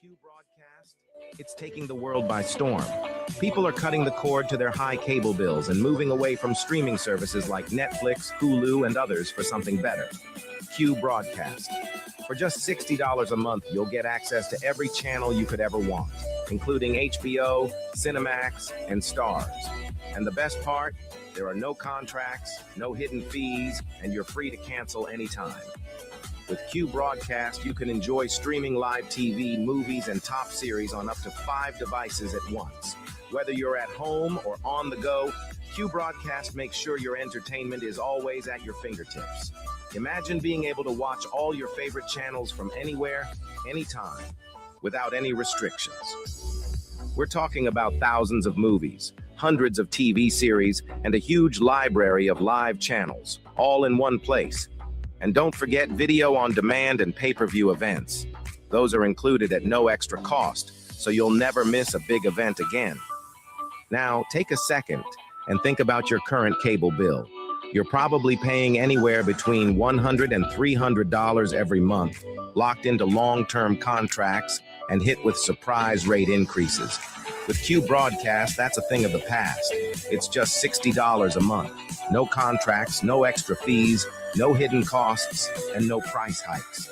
Q broadcast, it's taking the world by storm. People are cutting the cord to their high cable bills and moving away from streaming services like Netflix, Hulu, and others for something better. Q broadcast. For just $60 a month, you'll get access to every channel you could ever want, including HBO, Cinemax, and Stars. And the best part, there are no contracts, no hidden fees, and you're free to cancel anytime. With Q Broadcast, you can enjoy streaming live TV, movies, and top series on up to 5 devices at once. Whether you're at home or on the go, Q Broadcast makes sure your entertainment is always at your fingertips. Imagine being able to watch all your favorite channels from anywhere, anytime, without any restrictions. We're talking about thousands of movies, hundreds of TV series, and a huge library of live channels, all in one place. And don't forget video on demand and pay-per-view events. Those are included at no extra cost, so you'll never miss a big event again. Now, take a second and think about your current cable bill. You're probably paying anywhere between $100 and $300 every month, locked into long-term contracts and hit with surprise rate increases. With Q Broadcast, that's a thing of the past. It's just $60 a month. No contracts, no extra fees, no hidden costs, and no price hikes.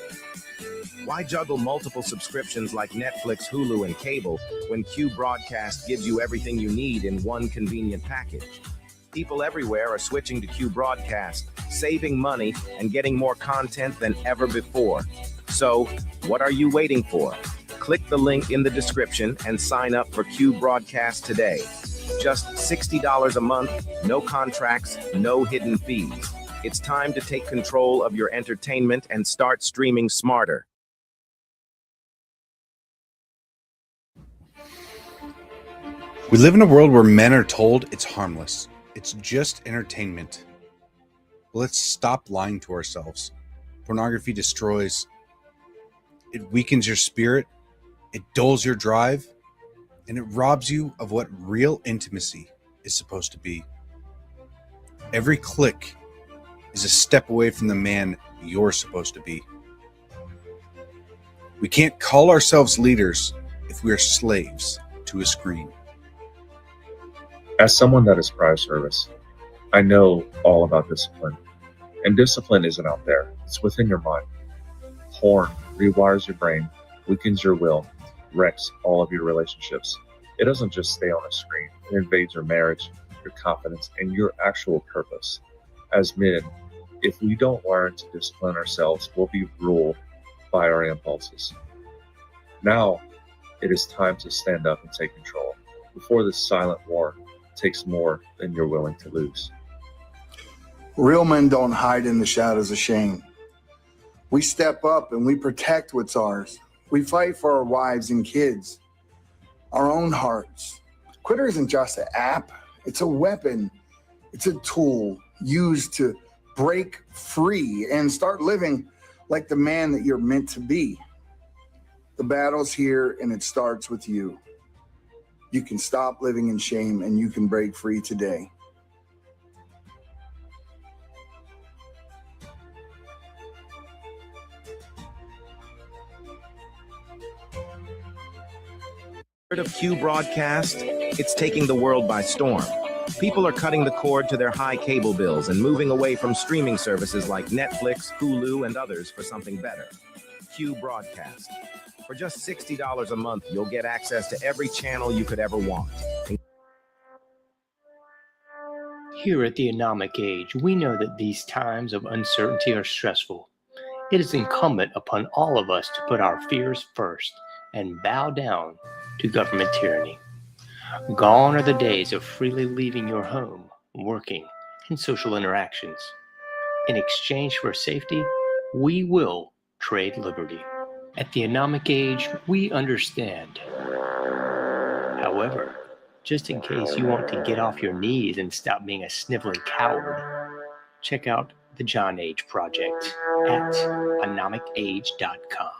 Why juggle multiple subscriptions like Netflix, Hulu, and cable when Q Broadcast gives you everything you need in one convenient package? People everywhere are switching to Q Broadcast, saving money and getting more content than ever before. So, what are you waiting for? Click the link in the description and sign up for Q Broadcast today. Just $60 a month, no contracts, no hidden fees. It's time to take control of your entertainment and start streaming smarter. We live in a world where men are told it's harmless. It's just entertainment. Let's stop lying to ourselves. Pornography destroys. It weakens your spirit. It dulls your drive. And it robs you of what real intimacy is supposed to be. Every click is a step away from the man you're supposed to be. We can't call ourselves leaders if we are slaves to a screen. As someone that is prior service, I know all about discipline. And discipline isn't out there, it's within your mind. Porn rewires your brain, weakens your will, wrecks all of your relationships. It doesn't just stay on a screen, it invades your marriage, your confidence, and your actual purpose. As men, if we don't learn to discipline ourselves, we'll be ruled by our impulses. Now, it is time to stand up and take control before this silent war takes more than you're willing to lose. Real men don't hide in the shadows of shame. We step up and we protect what's ours. We fight for our wives and kids, our own hearts. Twitter isn't just an app, it's a weapon. It's a tool used to break free and start living like the man that you're meant to be. The battle's here and it starts with you. You can stop living in shame and you can break free today. Of Q Broadcast, it's taking the world by storm. People are cutting the cord to their high cable bills and moving away from streaming services like Netflix, Hulu, and others for something better. Q Broadcast. For just $60 a month, you'll get access to every channel you could ever want. Here at the Anomic Age, we know that these times of uncertainty are stressful. It is incumbent upon all of us to put our fears first and bow down to government tyranny. Gone are the days of freely leaving your home, working, and social interactions. In exchange for safety, we will trade liberty. At the Anomic Age, we understand. However, just in case you want to get off your knees and stop being a sniveling coward, check out the John Age Project at anomicage.com.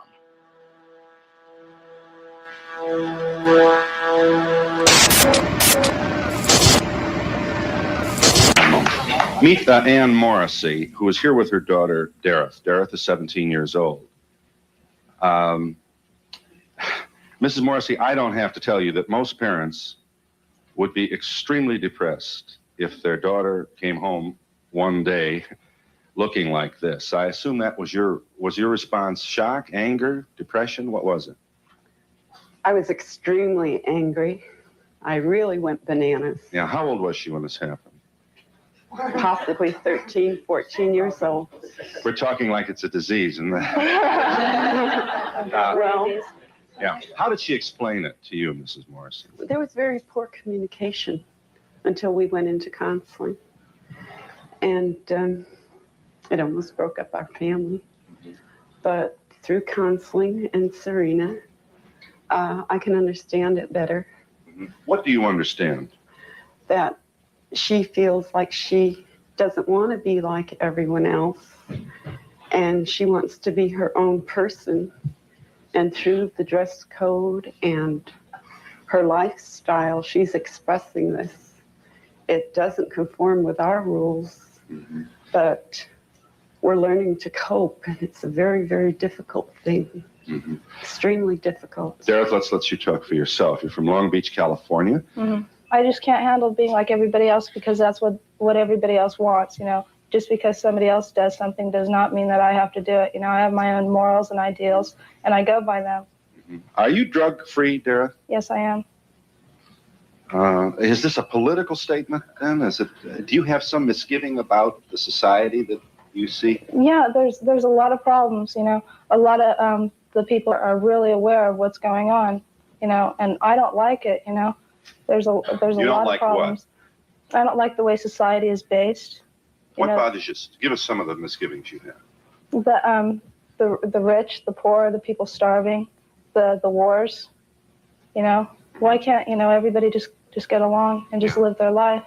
Meet Ann Morrissey, who is here with her daughter, Dareth. Dareth is 17 years old. Mrs. Morrissey, I don't have to tell you that most parents would be extremely depressed if their daughter came home one day looking like this. I assume that was your response shock, anger, depression? What was it? I was extremely angry. I really went bananas. Yeah, how old was she when this happened? Possibly 13, 14 years old. We're talking like it's a disease, isn't it? Well, Yeah. How did she explain it to you, Mrs. Morrison? there was very poor communication until we went into counseling. And it almost broke up our family. But through counseling and Serena, I can understand it better. What do you understand? That she feels like she doesn't want to be like everyone else, and she wants to be her own person. And through the dress code and her lifestyle, she's expressing this. It doesn't conform with our rules, but we're learning to cope, and it's a very, very difficult thing. Extremely difficult. Dareth, let's let you talk for yourself. You're from Long Beach, California. I just can't handle being like everybody else because that's what everybody else wants, you know. Just because somebody else does something does not mean that I have to do it. You know, I have my own morals and ideals, and I go by them. Are you drug-free, Dareth? Yes, I am. Is this a political statement then? Do you have some misgiving about the society that you see? Yeah, there's a lot of problems, you know. A lot of the people are really aware of what's going on, you know, and I don't like it, you know. There's a lot of problems. What? I don't like the way society is based. What bothers you? Give us some of the misgivings you have. The rich, the poor, the people starving, the wars, you know. Why can't, you know, everybody just get along and just live their life?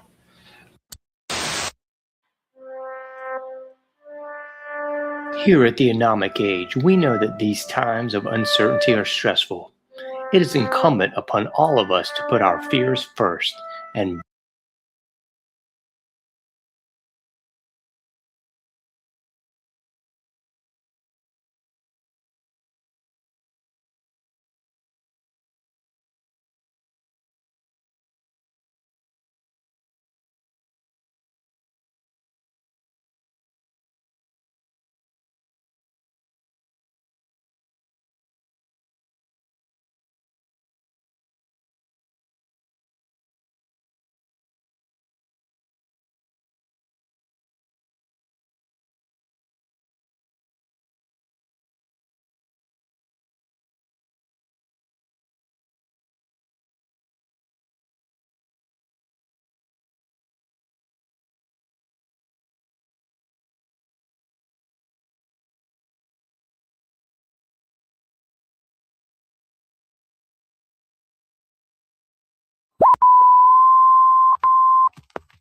Here at the Anomic Age, we know that these times of uncertainty are stressful. It is incumbent upon all of us to put our fears first and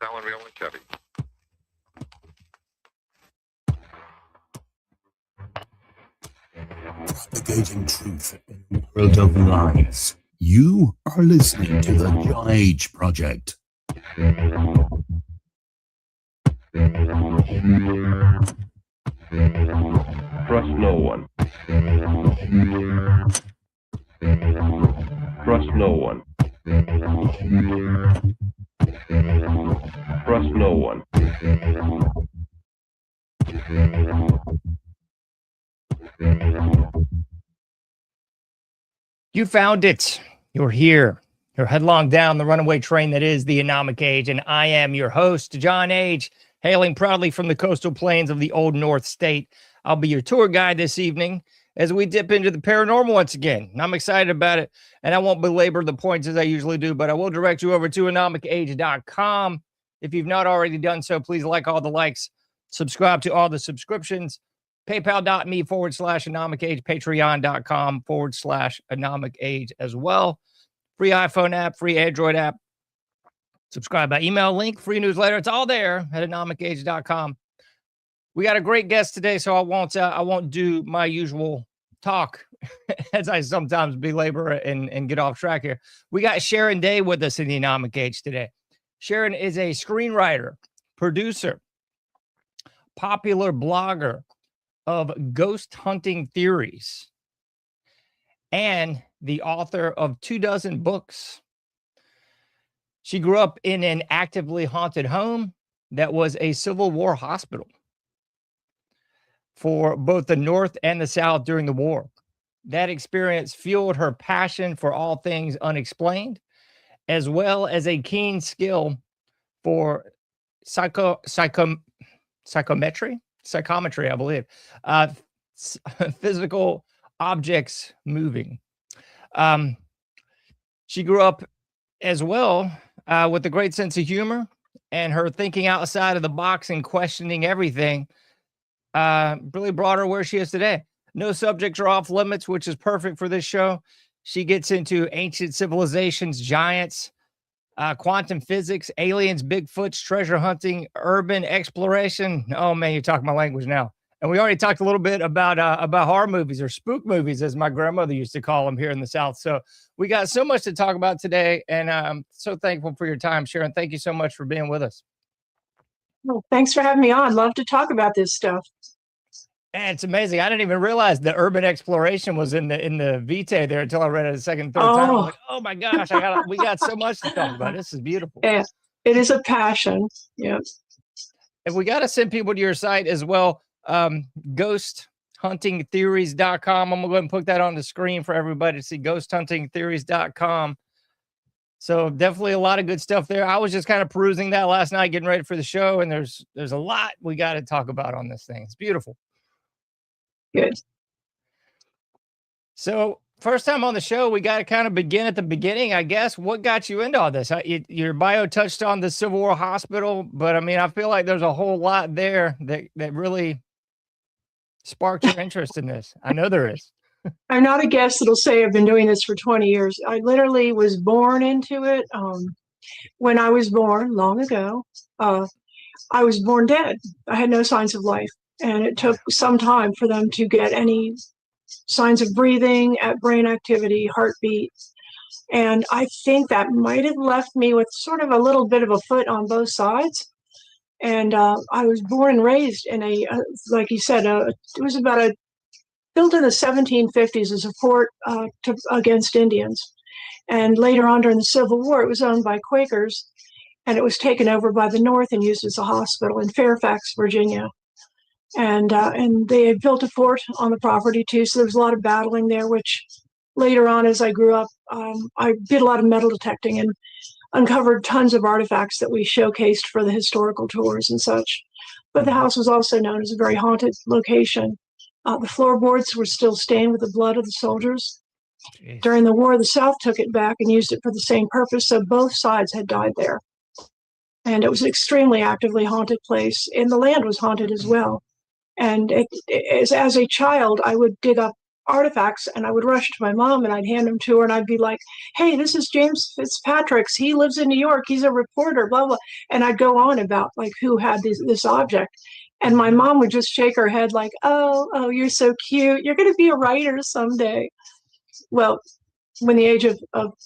Alan, Real and Kevin. Propagating truth in the world of lies. You are listening to the John Age Project. Trust no one. Trust no one. Trust no one. You found it. You're here. You're headlong down the runaway train that is the Anomic Age, and I am your host, John Age, hailing proudly from the coastal plains of the Old North State. I'll be your tour guide this evening as we dip into the paranormal once again. And I'm excited about it, and I won't belabor the points as I usually do, but I will direct you over to anomicage.com. If you've not already done so, please like all the likes, subscribe to all the subscriptions, paypal.me/anomicage, patreon.com/anomicage as well. Free iPhone app, free Android app. Subscribe by email, link, free newsletter. It's all there at anomicage.com. We got a great guest today, so I won't do my usual talk as I sometimes belabor and get off track here. We got Sharon Day with us in the Anomic Age today. Sharon is a screenwriter, producer, popular blogger of ghost hunting theories. and the author of 24 books. She grew up in an actively haunted home that was a Civil War hospital for both the North and the South during the war. That experience fueled her passion for all things unexplained, as well as a keen skill for psychometry, I believe, uh, physical objects moving. She grew up as well with a great sense of humor, and her thinking outside of the box and questioning everything really brought her where she is today. No subjects are off limits, which is perfect for this show. She gets into ancient civilizations, giants, quantum physics, aliens, Bigfoots, treasure hunting, urban exploration. Oh man, you're talking my language now. And we already talked a little bit about horror movies, or spook movies, as my grandmother used to call them here in the South. So we got so much to talk about today, and I'm so thankful for your time, Sharon. Thank you so much for being with us. Well, thanks for having me on. Love to talk about this stuff. And it's amazing. I didn't even realize the urban exploration was in the Vitae there until I read it a second, third time. I'm like, oh my gosh, we got so much to talk about. This is beautiful. Yeah, it is a passion. Yeah. And we got to send people to your site as well. Ghosthuntingtheories.com. I'm going to go ahead and put that on the screen for everybody to see, ghosthuntingtheories.com. So definitely a lot of good stuff there. I was just kind of perusing that last night, getting ready for the show, and there's a lot we got to talk about on this thing. It's beautiful. Good. So first time on the show, we got to kind of begin at the beginning, I guess. What got you into all this? Your bio touched on the Civil War hospital, but I mean, I feel like there's a whole lot there that really sparked your interest in this. I know there is. I'm not a guest that'll say I've been doing this for 20 years. I literally was born into it. When I was born long ago, I was born dead. I had no signs of life. And it took some time for them to get any signs of breathing, brain activity, heartbeat. And I think that might have left me with sort of a little bit of a foot on both sides. And I was born and raised in like you said, it was built in the 1750s as a fort against Indians. And later on during the Civil War, it was owned by Quakers, and it was taken over by the North and used as a hospital in Fairfax, Virginia. And they had built a fort on the property too, so there was a lot of battling there, which later on as I grew up, I did a lot of metal detecting and uncovered tons of artifacts that we showcased for the historical tours and such. But the house was also known as a very haunted location. The floorboards were still stained with the blood of the soldiers. Jeez. During the war, the South took it back and used it for the same purpose, so both sides had died there. And it was an extremely actively haunted place, and the land was haunted as well. And as a child, I would dig up artifacts and I would rush to my mom and I'd hand them to her and I'd be like, hey, this is James Fitzpatrick's. He lives in New York. He's a reporter, blah, blah. And I'd go on about like who had this object. And my mom would just shake her head like, oh, you're so cute. You're going to be a writer someday. Well, when the age of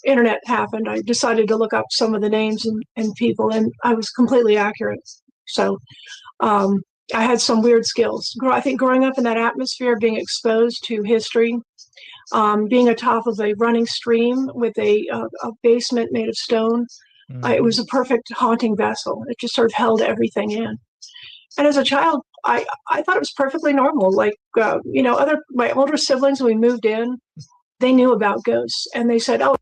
internet happened, I decided to look up some of the names and people, and I was completely accurate. So I had some weird skills. I think growing up in that atmosphere, being exposed to history, being atop of a running stream with a basement made of stone, it was a perfect haunting vessel. It just sort of held everything in. And as a child, I thought it was perfectly normal. Like, my older siblings, when we moved in, they knew about ghosts, and they said, oh,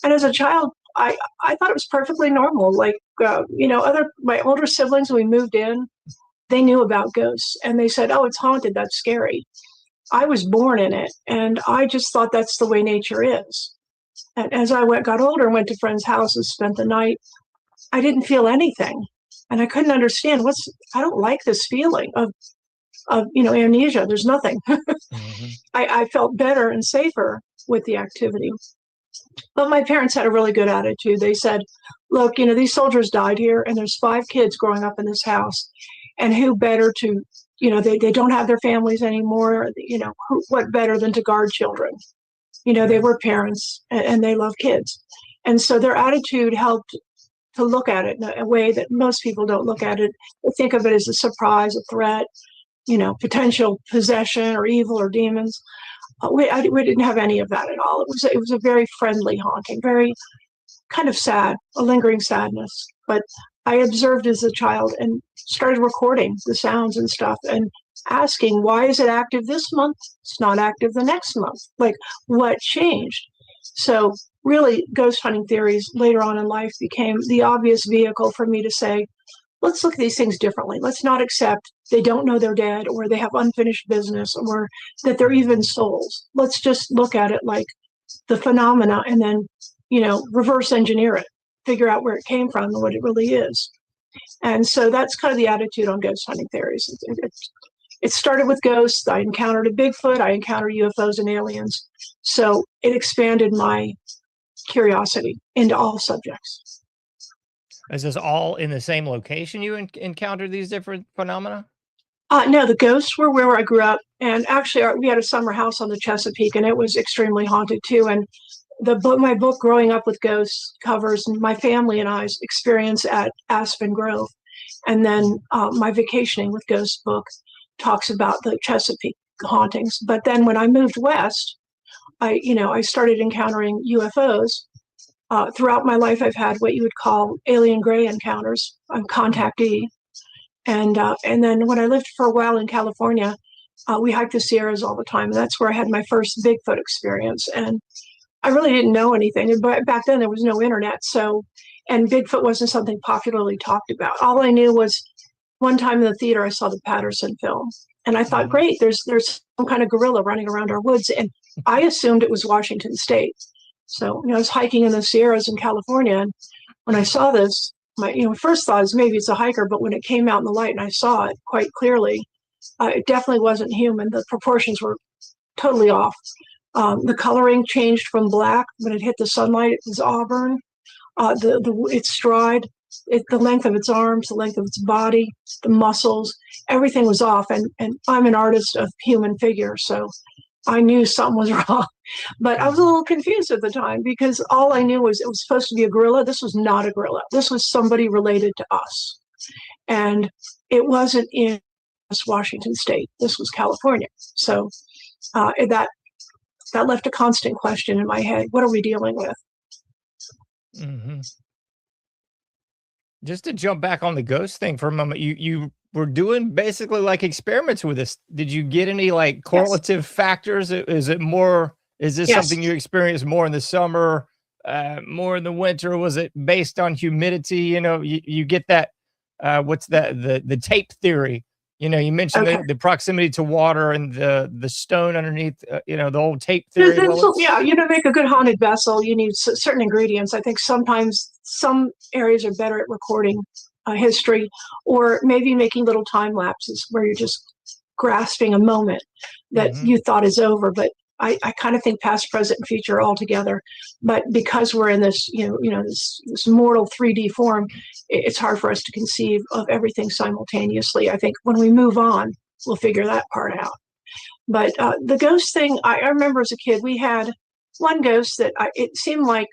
And as a child, I thought it was perfectly normal. Like, my older siblings, when we moved in, they knew about ghosts and they said, oh, it's haunted. That's scary. I was born in it. And I just thought that's the way nature is. And as I got older and went to friends' houses, spent the night, I didn't feel anything. And I couldn't understand I don't like this feeling of amnesia. There's nothing. I felt better and safer with the activity. But my parents had a really good attitude. They said, look, these soldiers died here and there's 5 kids growing up in this house. And who better to, they don't have their families anymore. What better than to guard children? They were parents and they love kids. And so their attitude helped to look at it in a way that most people don't look at it. They think of it as a surprise, a threat, potential possession or evil or demons. We didn't have any of that at all. It was a very friendly haunting, very kind of sad, a lingering sadness. But I observed as a child and started recording the sounds and stuff and asking, why is it active this month? It's not active the next month. Like, what changed? So really, ghost hunting theories later on in life became the obvious vehicle for me to say, let's look at these things differently. Let's not accept they don't know they're dead or they have unfinished business or that they're even souls. Let's just look at it like the phenomena and then, reverse engineer it, figure out where it came from and what it really is. And so that's kind of the attitude on ghost hunting theories. It started with ghosts. I encountered a Bigfoot. I encountered UFOs and aliens. So it expanded my curiosity into all subjects. Is this all in the same location you encountered these different phenomena? No, the ghosts were where I grew up. And actually, we had a summer house on the Chesapeake, and it was extremely haunted too. And my book, Growing Up with Ghosts, covers my family and I's experience at Aspen Grove. And then my Vacationing with Ghosts book talks about the Chesapeake hauntings. But then when I moved west, I started encountering UFOs. Throughout my life, I've had what you would call alien gray encounters. I'm contactee. And then when I lived for a while in California, we hiked the Sierras all the time. And that's where I had my first Bigfoot experience. And I really didn't know anything. But back then there was no internet. And Bigfoot wasn't something popularly talked about. All I knew was one time in the theater, I saw the Patterson film. And I thought, great, there's some kind of gorilla running around our woods. And I assumed it was Washington State. So, I was hiking in the Sierras in California. And when I saw this, my first thought is maybe it's a hiker. But when it came out in the light and I saw it quite clearly, it definitely wasn't human. The proportions were totally off. The coloring changed from black. When it hit the sunlight, it was auburn. Its stride, the length of its arms, the length of its body, the muscles, everything was off. And I'm an artist of human figure, so I knew something was wrong. But I was a little confused at the time because all I knew was it was supposed to be a gorilla. This was not a gorilla. This was somebody related to us. And it wasn't in Washington State. This was California. So that left a constant question in my head. What are we dealing with? Mm-hmm. Just to jump back on the ghost thing for a moment, you were doing basically like experiments with this. Did you get any like correlative factors? Is this something you experienced more in the summer, more in the winter? Was it based on humidity? You get that, what's that? The tape theory. You mentioned the proximity to water and the stone underneath, the old tape theory. Make a good haunted vessel, you need certain ingredients. I think sometimes some areas are better at recording history or maybe making little time lapses where you're just grasping a moment that you thought is over. But I kind of think past, present, and future all together. But because we're in this, this mortal 3D form, it's hard for us to conceive of everything simultaneously. I think when we move on, we'll figure that part out. But the ghost thing, I remember as a kid, we had one ghost that it seemed like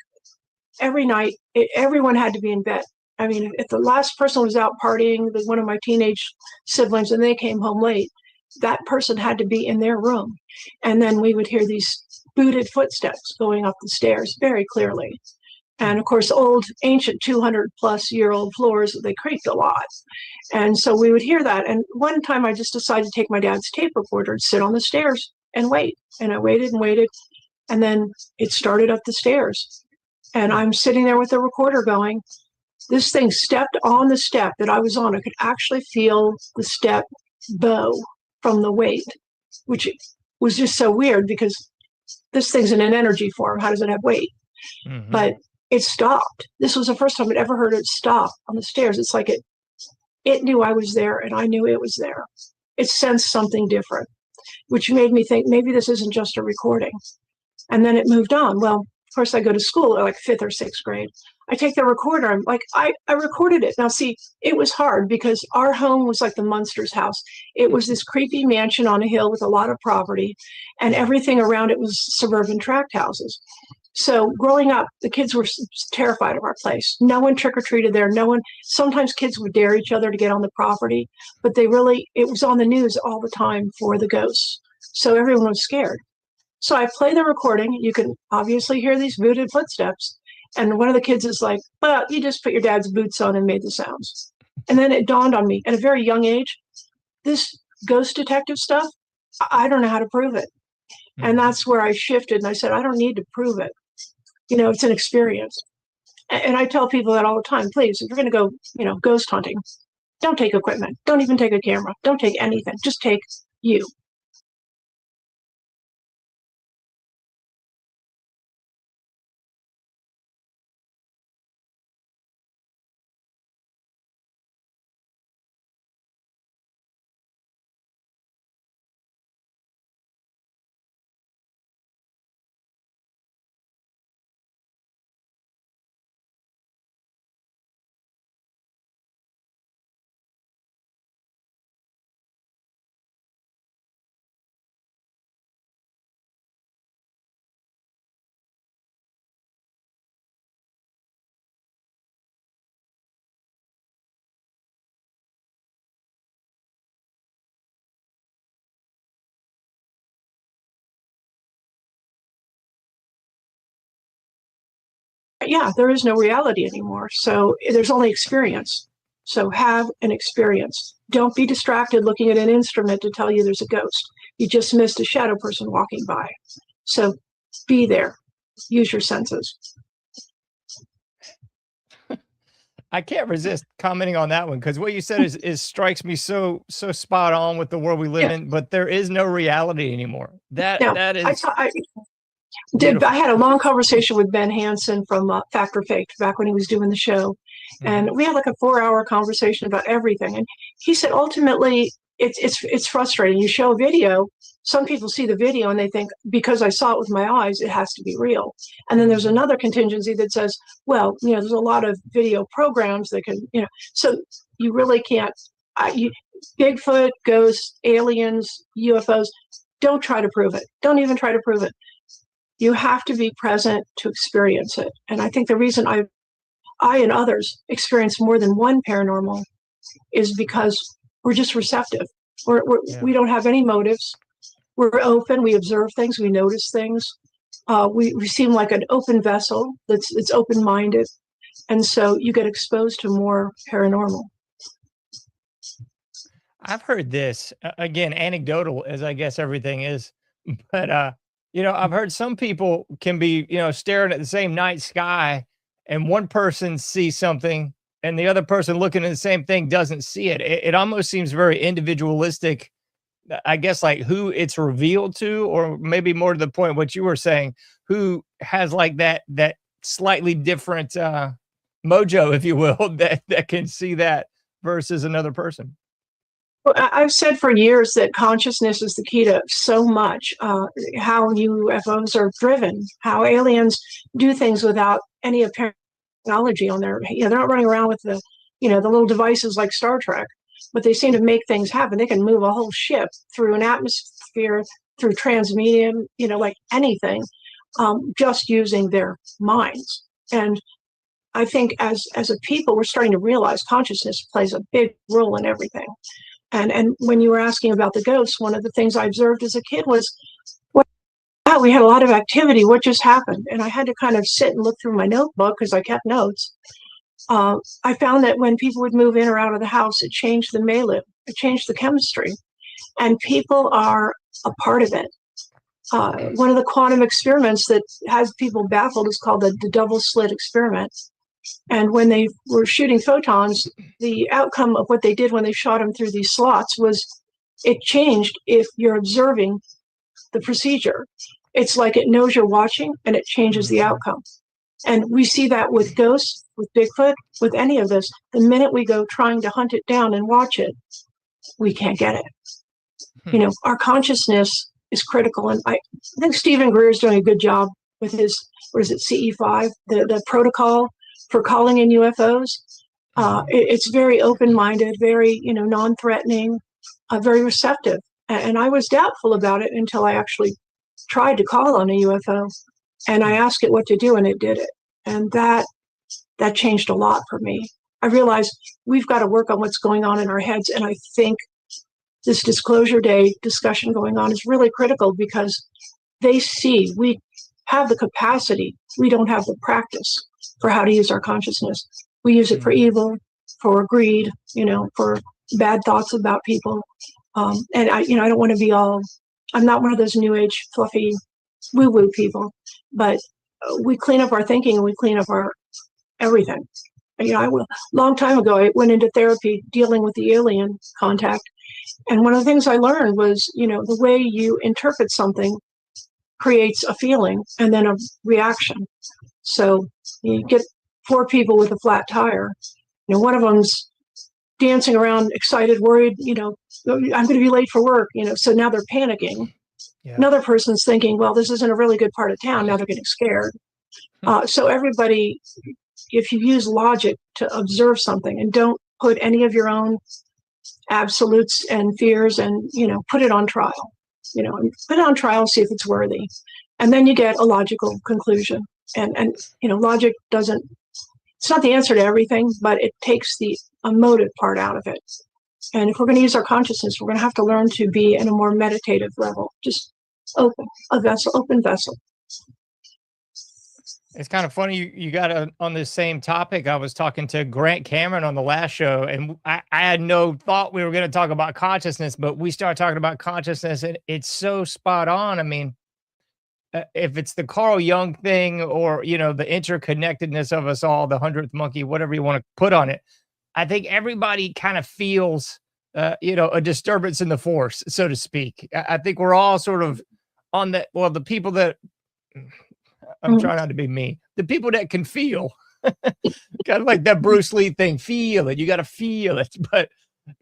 every night, everyone had to be in bed. I mean, if the last person was out partying, one of my teenage siblings, and they came home late, that person had to be in their room. And then we would hear these booted footsteps going up the stairs very clearly. And of course, old, ancient 200-plus-year-old floors, they creaked a lot. And so we would hear that. And one time I just decided to take my dad's tape recorder and sit on the stairs and wait. And I waited and waited. And then it started up the stairs. And I'm sitting there with the recorder going, this thing stepped on the step that I was on. I could actually feel the step bow from the weight, which was just so weird because this thing's in an energy form. How does it have weight? Mm-hmm. But it stopped. This was the first time I'd ever heard it stop on the stairs. It's like it knew I was there and I knew it was there. It sensed something different, which made me think maybe this isn't just a recording. And then it moved on. Well, of course, I go to school at like 5th or 6th grade. I take the recorder. I'm like, I recorded it. Now, see, it was hard because our home was like the Munsters house. It was this creepy mansion on a hill with a lot of property, and everything around it was suburban tract houses. So growing up, the kids were terrified of our place. No one trick-or-treated there. No one, sometimes kids would dare each other to get on the property, but it was on the news all the time for the ghosts. So everyone was scared. So I play the recording. You can obviously hear these booted footsteps. And one of the kids is like, well, you just put your dad's boots on and made the sounds. And then it dawned on me at a very young age, this ghost detective stuff, I don't know how to prove it. And that's where I shifted and I said, I don't need to prove it. It's an experience. And I tell people that all the time, please, if you're going to go, ghost hunting, don't take equipment. Don't even take a camera. Don't take anything. Just take you. Yeah, there is no reality anymore. So there's only experience. So have an experience. Don't be distracted looking at an instrument to tell you there's a ghost. You just missed a shadow person walking by. So be there. Use your senses. I can't resist commenting on that one because what you said is strikes me so spot on with the world we live in. But there is no reality anymore. That is. I had a long conversation with Ben Hansen from Fact or Faked back when he was doing the show, and we had like a 4-hour conversation about everything. And he said ultimately it's frustrating. You show a video, some people see the video and they think because I saw it with my eyes, it has to be real. And then there's another contingency that says, well, there's a lot of video programs that can, so you really can't. Bigfoot, ghosts, aliens, UFOs. Don't try to prove it. Don't even try to prove it. You have to be present to experience it. And I think the reason I and others experience more than one paranormal is because we're just receptive. We don't have any motives. We're open. We observe things. We notice things. We seem like an open vessel that's open-minded. And so you get exposed to more paranormal. I've heard this, again, anecdotal as I guess everything is, but I've heard some people can be, staring at the same night sky and one person sees something and the other person looking at the same thing doesn't see it. It almost seems very individualistic, I guess, like who it's revealed to, or maybe more to the point what you were saying, who has like that slightly different mojo, if you will, that can see that versus another person. I've said for years that consciousness is the key to so much, how UFOs are driven, how aliens do things without any apparent technology on their, they're not running around with the little devices like Star Trek, but they seem to make things happen. They can move a whole ship through an atmosphere, through transmedium, like anything, just using their minds. And I think as a people, we're starting to realize consciousness plays a big role in everything. And when you were asking about the ghosts, one of the things I observed as a kid was, wow, we had a lot of activity. What just happened? And I had to kind of sit and look through my notebook because I kept notes. I found that when people would move in or out of the house, it changed the milieu, it changed the chemistry, and people are a part of it. One of the quantum experiments that has people baffled is called the double slit experiment. And when they were shooting photons, the outcome of what they did when they shot them through these slots was it changed if you're observing the procedure. It's like it knows you're watching and it changes the outcome. And we see that with ghosts, with Bigfoot, with any of this. The minute we go trying to hunt it down and watch it, we can't get it. Our consciousness is critical. And I think Stephen Greer is doing a good job with his, what is it, CE5, the protocol for calling in UFOs. It's very open-minded, very, non-threatening, very receptive. And I was doubtful about it until I actually tried to call on a UFO and I asked it what to do and it did it. And that changed a lot for me. I realized we've got to work on what's going on in our heads. And I think this Disclosure Day discussion going on is really critical because they see we have the capacity. We don't have the practice for how to use our consciousness. We use it for evil, for greed, for bad thoughts about people. And I don't want to be I'm not one of those new age fluffy woo-woo people, but we clean up our thinking and we clean up our everything. Long time ago, I went into therapy dealing with the alien contact. And one of the things I learned was, the way you interpret something creates a feeling and then a reaction. So you get 4 people with a flat tire. One of them's dancing around, excited, worried, I'm going to be late for work, so now they're panicking. Yeah. Another person's thinking, well, this isn't a really good part of town. Now they're getting scared. So everybody, if you use logic to observe something and don't put any of your own absolutes and fears and, put it on trial, and put it on trial, see if it's worthy. And then you get a logical conclusion. And logic it's not the answer to everything, but it takes the emotive part out of it. And if we're going to use our consciousness, we're going to have to learn to be in a more meditative level, just open vessel. It's kind of funny you got on this same topic. I was talking to Grant Cameron on the last show, and I had no thought we were going to talk about consciousness, but we started talking about consciousness, and it's so spot on. I mean, if it's the Carl Jung thing or, the interconnectedness of us all, the 100th monkey, whatever you want to put on it, I think everybody kind of feels, a disturbance in the force, so to speak. I think we're all sort of on the people that, I'm trying not to be mean, the people that can feel, kind of like that Bruce Lee thing, feel it, you got to feel it. But,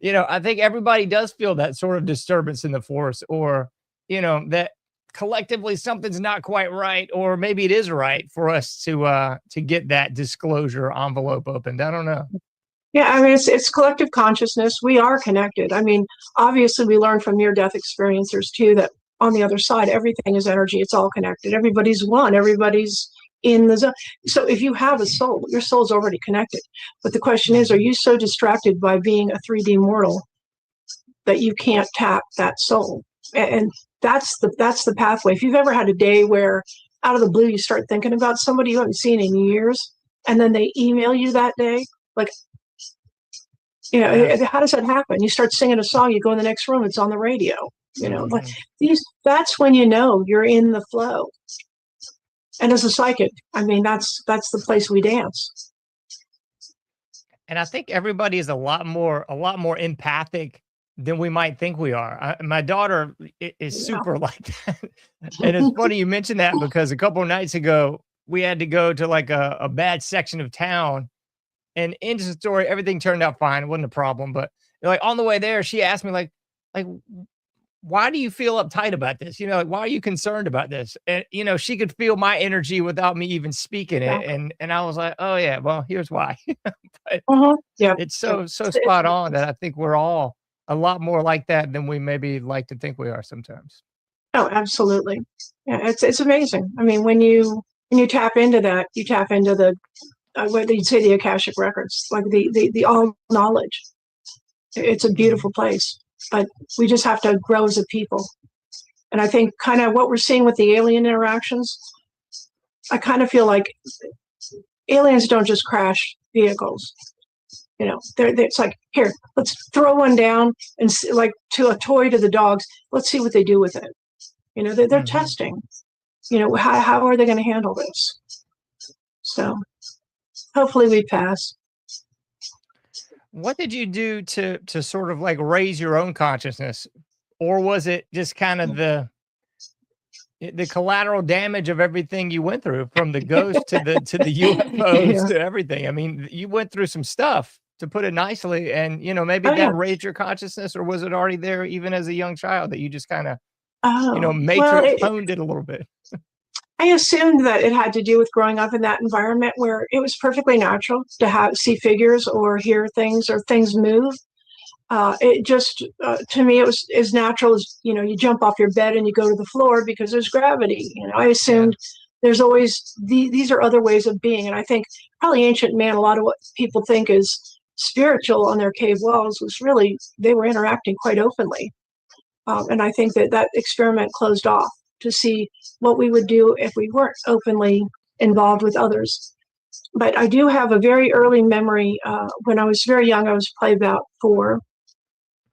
I think everybody does feel that sort of disturbance in the force, or, that collectively something's not quite right, or maybe it is right for us to get that disclosure envelope opened. I don't know. Yeah, I mean, it's collective consciousness. We are connected. I mean, obviously we learn from near-death experiencers too, that on the other side, everything is energy. It's all connected. Everybody's one. Everybody's in the zone. So if you have a soul, your soul's already connected. But the question is, are you so distracted by being a 3D mortal that you can't tap that soul? And that's the pathway. If you've ever had a day where out of the blue you start thinking about somebody you haven't seen in years, and then they email you that day, like, how does that happen? You start singing a song, you go in the next room, it's on the radio. Like that's when you're in the flow. And as a psychic, I mean, that's the place we dance. And I think everybody is a lot more empathic than we might think we are. My daughter is super like that. And it's funny you mentioned that, because a couple of nights ago, we had to go to like a bad section of town, and into the story, everything turned out fine. It wasn't a problem. But like on the way there, she asked me like, why do you feel uptight about this? Why are you concerned about this? And, she could feel my energy without me even speaking it. And I was like, oh yeah, well, here's why. But yeah, it's so spot on that I think we're all a lot more like that than we maybe like to think we are sometimes. Oh, absolutely. Yeah, it's amazing. I mean, when you tap into that, you tap into the what you'd say the Akashic records, like the all knowledge. It's a beautiful place, but we just have to grow as a people. And I think kind of what we're seeing with the alien interactions, I kind of feel like aliens don't just crash vehicles. It's like, here, let's throw one down and like to a toy to the dogs. Let's see what they do with it. You know, they're testing. You know, how are they going to handle this? So hopefully we pass. What did you do to sort of like raise your own consciousness, or was it just kind of the collateral damage of everything you went through, from the ghost to the UFOs to everything? I mean, you went through some stuff, to put it nicely, and you know, maybe that raised your consciousness, or was it already there even as a young child that you just kind of, you know, matrix honed it a little bit? I assumed that it had to do with growing up in that environment where it was perfectly natural to see figures or hear things or things move. It just, to me, it was as natural as, you know, you jump off your bed and you go to the floor because there's gravity. You know, I assumed there's always, these are other ways of being. And I think probably ancient man, a lot of what people think is spiritual on their cave walls was really, they were interacting quite openly. And I think that experiment closed off to see what we would do if we weren't openly involved with others. But I do have a very early memory. When I was very young, I was probably about 4.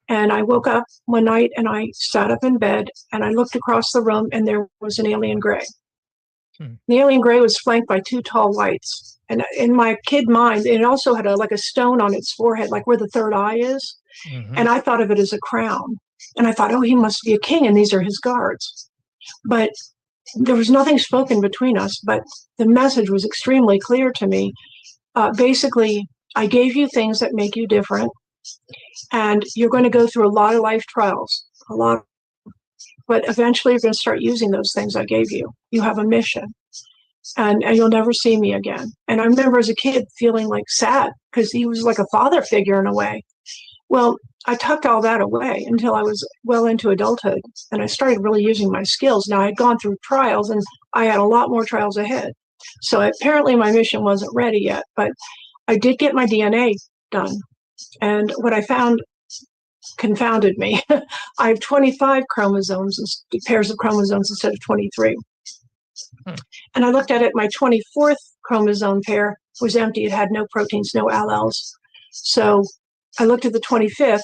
And I woke up one night and I sat up in bed and I looked across the room and there was an alien gray. The alien gray was flanked by 2 tall whites. And in my kid mind, it also had like a stone on its forehead, like where the third eye is. And I thought of it as a crown. And I thought, oh, he must be a king and these are his guards. But there was nothing spoken between us, but the message was extremely clear to me. Basically, I gave you things that make you different, and you're going to go through a lot of life trials, but eventually you're going to start using those things I gave you. You have a mission, and you'll never see me again. And I remember as a kid feeling like sad because he was like a father figure in a way. Well, I tucked all that away until I was well into adulthood, and I started really using my skills. Now, I had gone through trials, and I had a lot more trials ahead. So apparently my mission wasn't ready yet, but I did get my DNA done. And what I found confounded me. I have 25 chromosomes, pairs of chromosomes instead of 23. And I looked at it, my 24th chromosome pair was empty. It had no proteins, no alleles. So I looked at the 25th,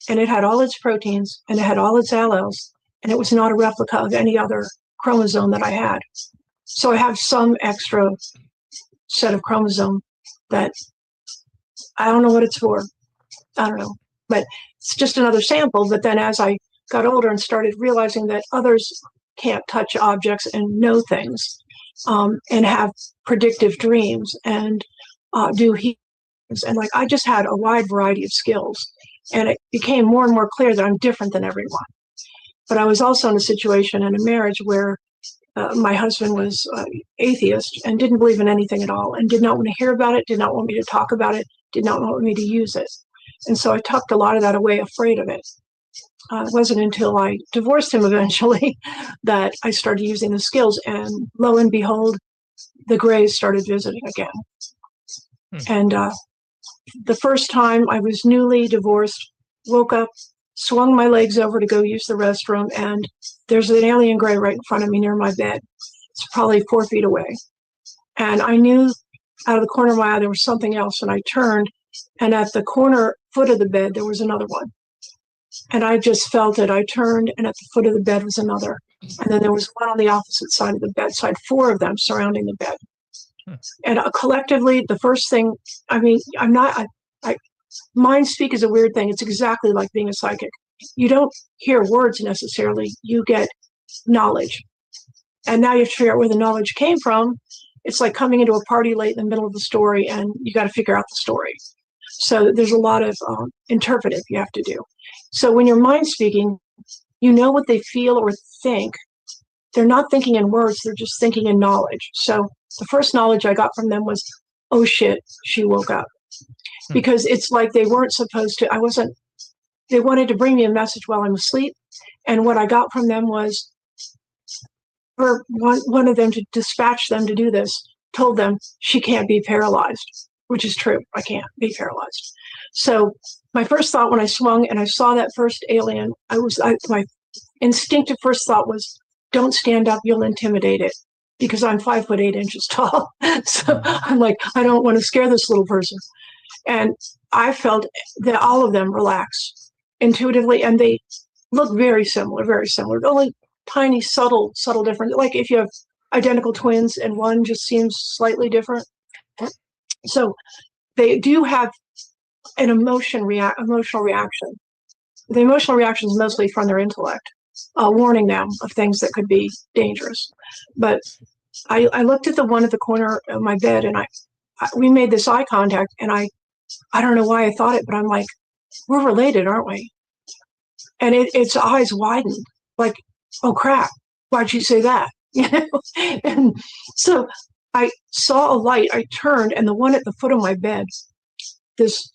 and it had all its proteins, and it had all its alleles, and it was not a replica of any other chromosome that I had. So I have some extra set of chromosome that I don't know what it's for. I don't know, but it's just another sample. But then as I got older and started realizing that others can't touch objects and know things, and have predictive dreams and do healings, and like I just had a wide variety of skills, and it became more and more clear that I'm different than everyone. But I was also in a situation in a marriage where my husband was atheist and didn't believe in anything at all, and did not want to hear about it, did not want me to talk about it, did not want me to use it. And so I tucked a lot of that away, afraid of it. It wasn't until I divorced him eventually that I started using the skills, and lo and behold, the Greys started visiting again. And the first time I was newly divorced, woke up, swung my legs over to go use the restroom, and there's an alien gray right in front of me near my bed. It's probably 4 feet away. And I knew out of the corner of my eye there was something else, and I turned, and at the corner foot of the bed there was another one. And I just felt it. I turned, and at the foot of the bed was another. And then there was one on the opposite side of the bed. So I had 4 of them surrounding the bed. And collectively, the first thing, I mean, mind speak is a weird thing. It's exactly like being a psychic. You don't hear words necessarily. You get knowledge. And now you have to figure out where the knowledge came from. It's like coming into a party late in the middle of the story, and you got to figure out the story. So there's a lot of interpretive you have to do. So when you're mind speaking, you know what they feel or think. They're not thinking in words, they're just thinking in knowledge. So the first knowledge I got from them was, oh shit, she woke up. Because it's like they weren't supposed to, they wanted to bring me a message while I'm asleep. And what I got from them was, for one of them to dispatch them to do this, told them she can't be paralyzed, which is true. I can't be paralyzed. So my first thought when I swung and I saw that first alien, my instinctive first thought was, don't stand up, you'll intimidate it, because I'm 5 foot 8 inches tall. So I'm like, I don't want to scare this little person. And I felt that all of them relax intuitively, and they look very similar, very similar. The only tiny, subtle difference. Like if you have identical twins and one just seems slightly different. So they do have an emotional reaction. The emotional reaction is mostly from their intellect, warning them of things that could be dangerous. But I looked at the one at the corner of my bed, and we made this eye contact, and I don't know why I thought it, but I'm like, we're related, aren't we? And its eyes widened, like, oh crap, why'd you say that? You know? And so I saw a light. I turned, and the one at the foot of my bed, this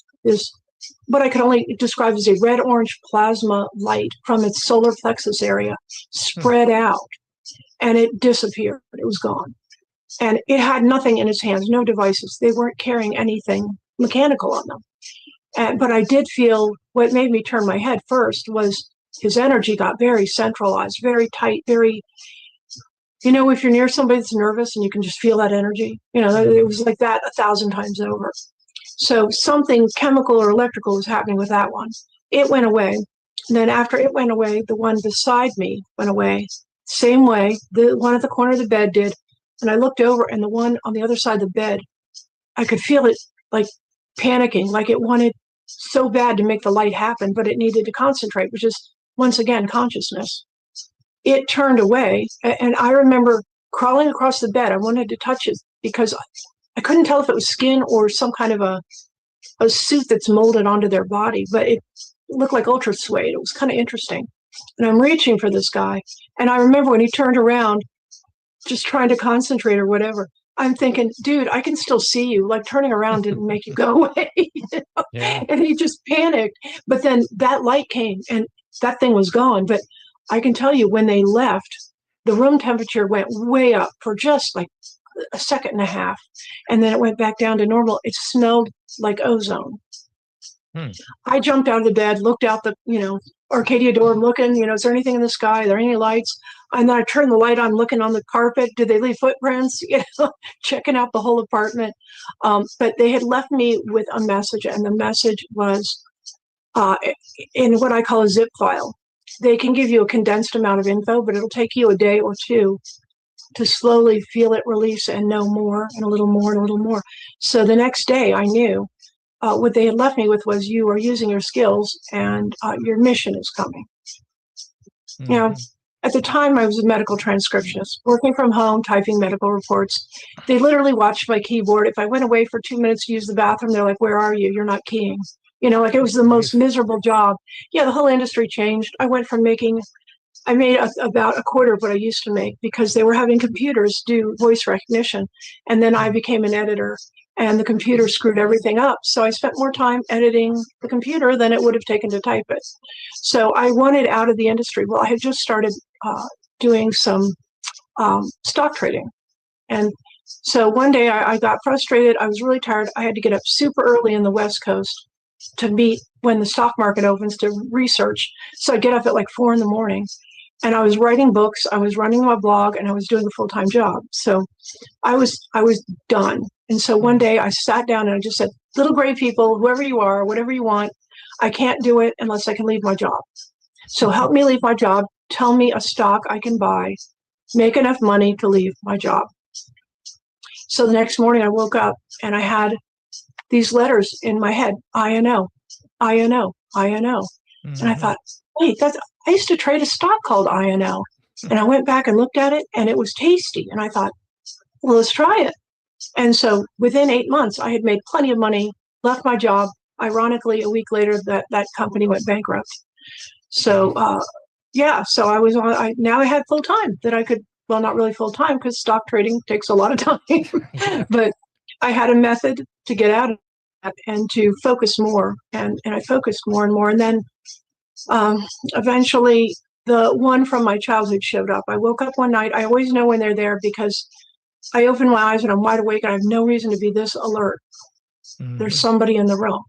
what I could only describe as a red-orange plasma light from its solar plexus area spread out, and it disappeared. It was gone. And it had nothing in its hands, no devices. They weren't carrying anything mechanical on them. But I did feel what made me turn my head first was his energy got very centralized, very tight, very, if you're near somebody that's nervous and you can just feel that energy, it was like that 1,000 times over. So something chemical or electrical was happening with that one. It went away. And then after it went away, the one beside me went away. Same way, the one at the corner of the bed did. And I looked over, and the one on the other side of the bed, I could feel it like panicking, like it wanted so bad to make the light happen, but it needed to concentrate, which is, once again, consciousness. It turned away, and I remember crawling across the bed. I wanted to touch it because I couldn't tell if it was skin or some kind of a suit that's molded onto their body, but it looked like ultra suede. It was kind of interesting. And I'm reaching for this guy. And I remember when he turned around, just trying to concentrate or whatever, I'm thinking, dude, I can still see you. Like turning around didn't make you go away. Yeah. And he just panicked. But then that light came and that thing was gone. But I can tell you when they left, the room temperature went way up for just like a second and a half. And then it went back down to normal. It smelled like ozone. I jumped out of the bed, looked out the, Arcadia door, I'm looking, is there anything in the sky? Are there any lights? And then I turned the light on, looking on the carpet. Did they leave footprints? Checking out the whole apartment. But they had left me with a message, and the message was in what I call a zip file. They can give you a condensed amount of info, but it'll take you a day or two to slowly feel it release and know more and a little more and a little more. So the next day I knew what they had left me with was, you are using your skills and your mission is coming. Mm-hmm. At the time I was a medical transcriptionist, working from home, typing medical reports. They literally watched my keyboard. If I went away for 2 minutes to use the bathroom, they're like, where are you? You're not keying. Like it was the most miserable job. Yeah, the whole industry changed. I went from I made about a quarter of what I used to make because they were having computers do voice recognition. And then I became an editor, and the computer screwed everything up. So I spent more time editing the computer than it would have taken to type it. So I wanted out of the industry. Well, I had just started doing some stock trading. And so one day I got frustrated. I was really tired. I had to get up super early in the West Coast to meet when the stock market opens to research. So I'd get up at like 4 a.m. and I was writing books, I was running my blog, and I was doing a full-time job. So I was done. And so one day I sat down and I just said, little gray people, whoever you are, whatever you want, I can't do it unless I can leave my job. So help me leave my job. Tell me a stock I can buy, make enough money to leave my job. So the next morning I woke up and I had these letters in my head, INO, INO, INO. And I thought, wait, I used to trade a stock called INO. And I went back and looked at it and it was tasty. And I thought, well, let's try it. And so within 8 months, I had made plenty of money, left my job. Ironically, a week later, that company went bankrupt. So, so I was now I had full time that I could, well, not really full time because stock trading takes a lot of time, but I had a method to get out of that and to focus more. And I focused more and more. And then eventually the one from my childhood showed up. I woke up one night. I always know when they're there because I open my eyes and I'm wide awake and I have no reason to be this alert. There's somebody in the room.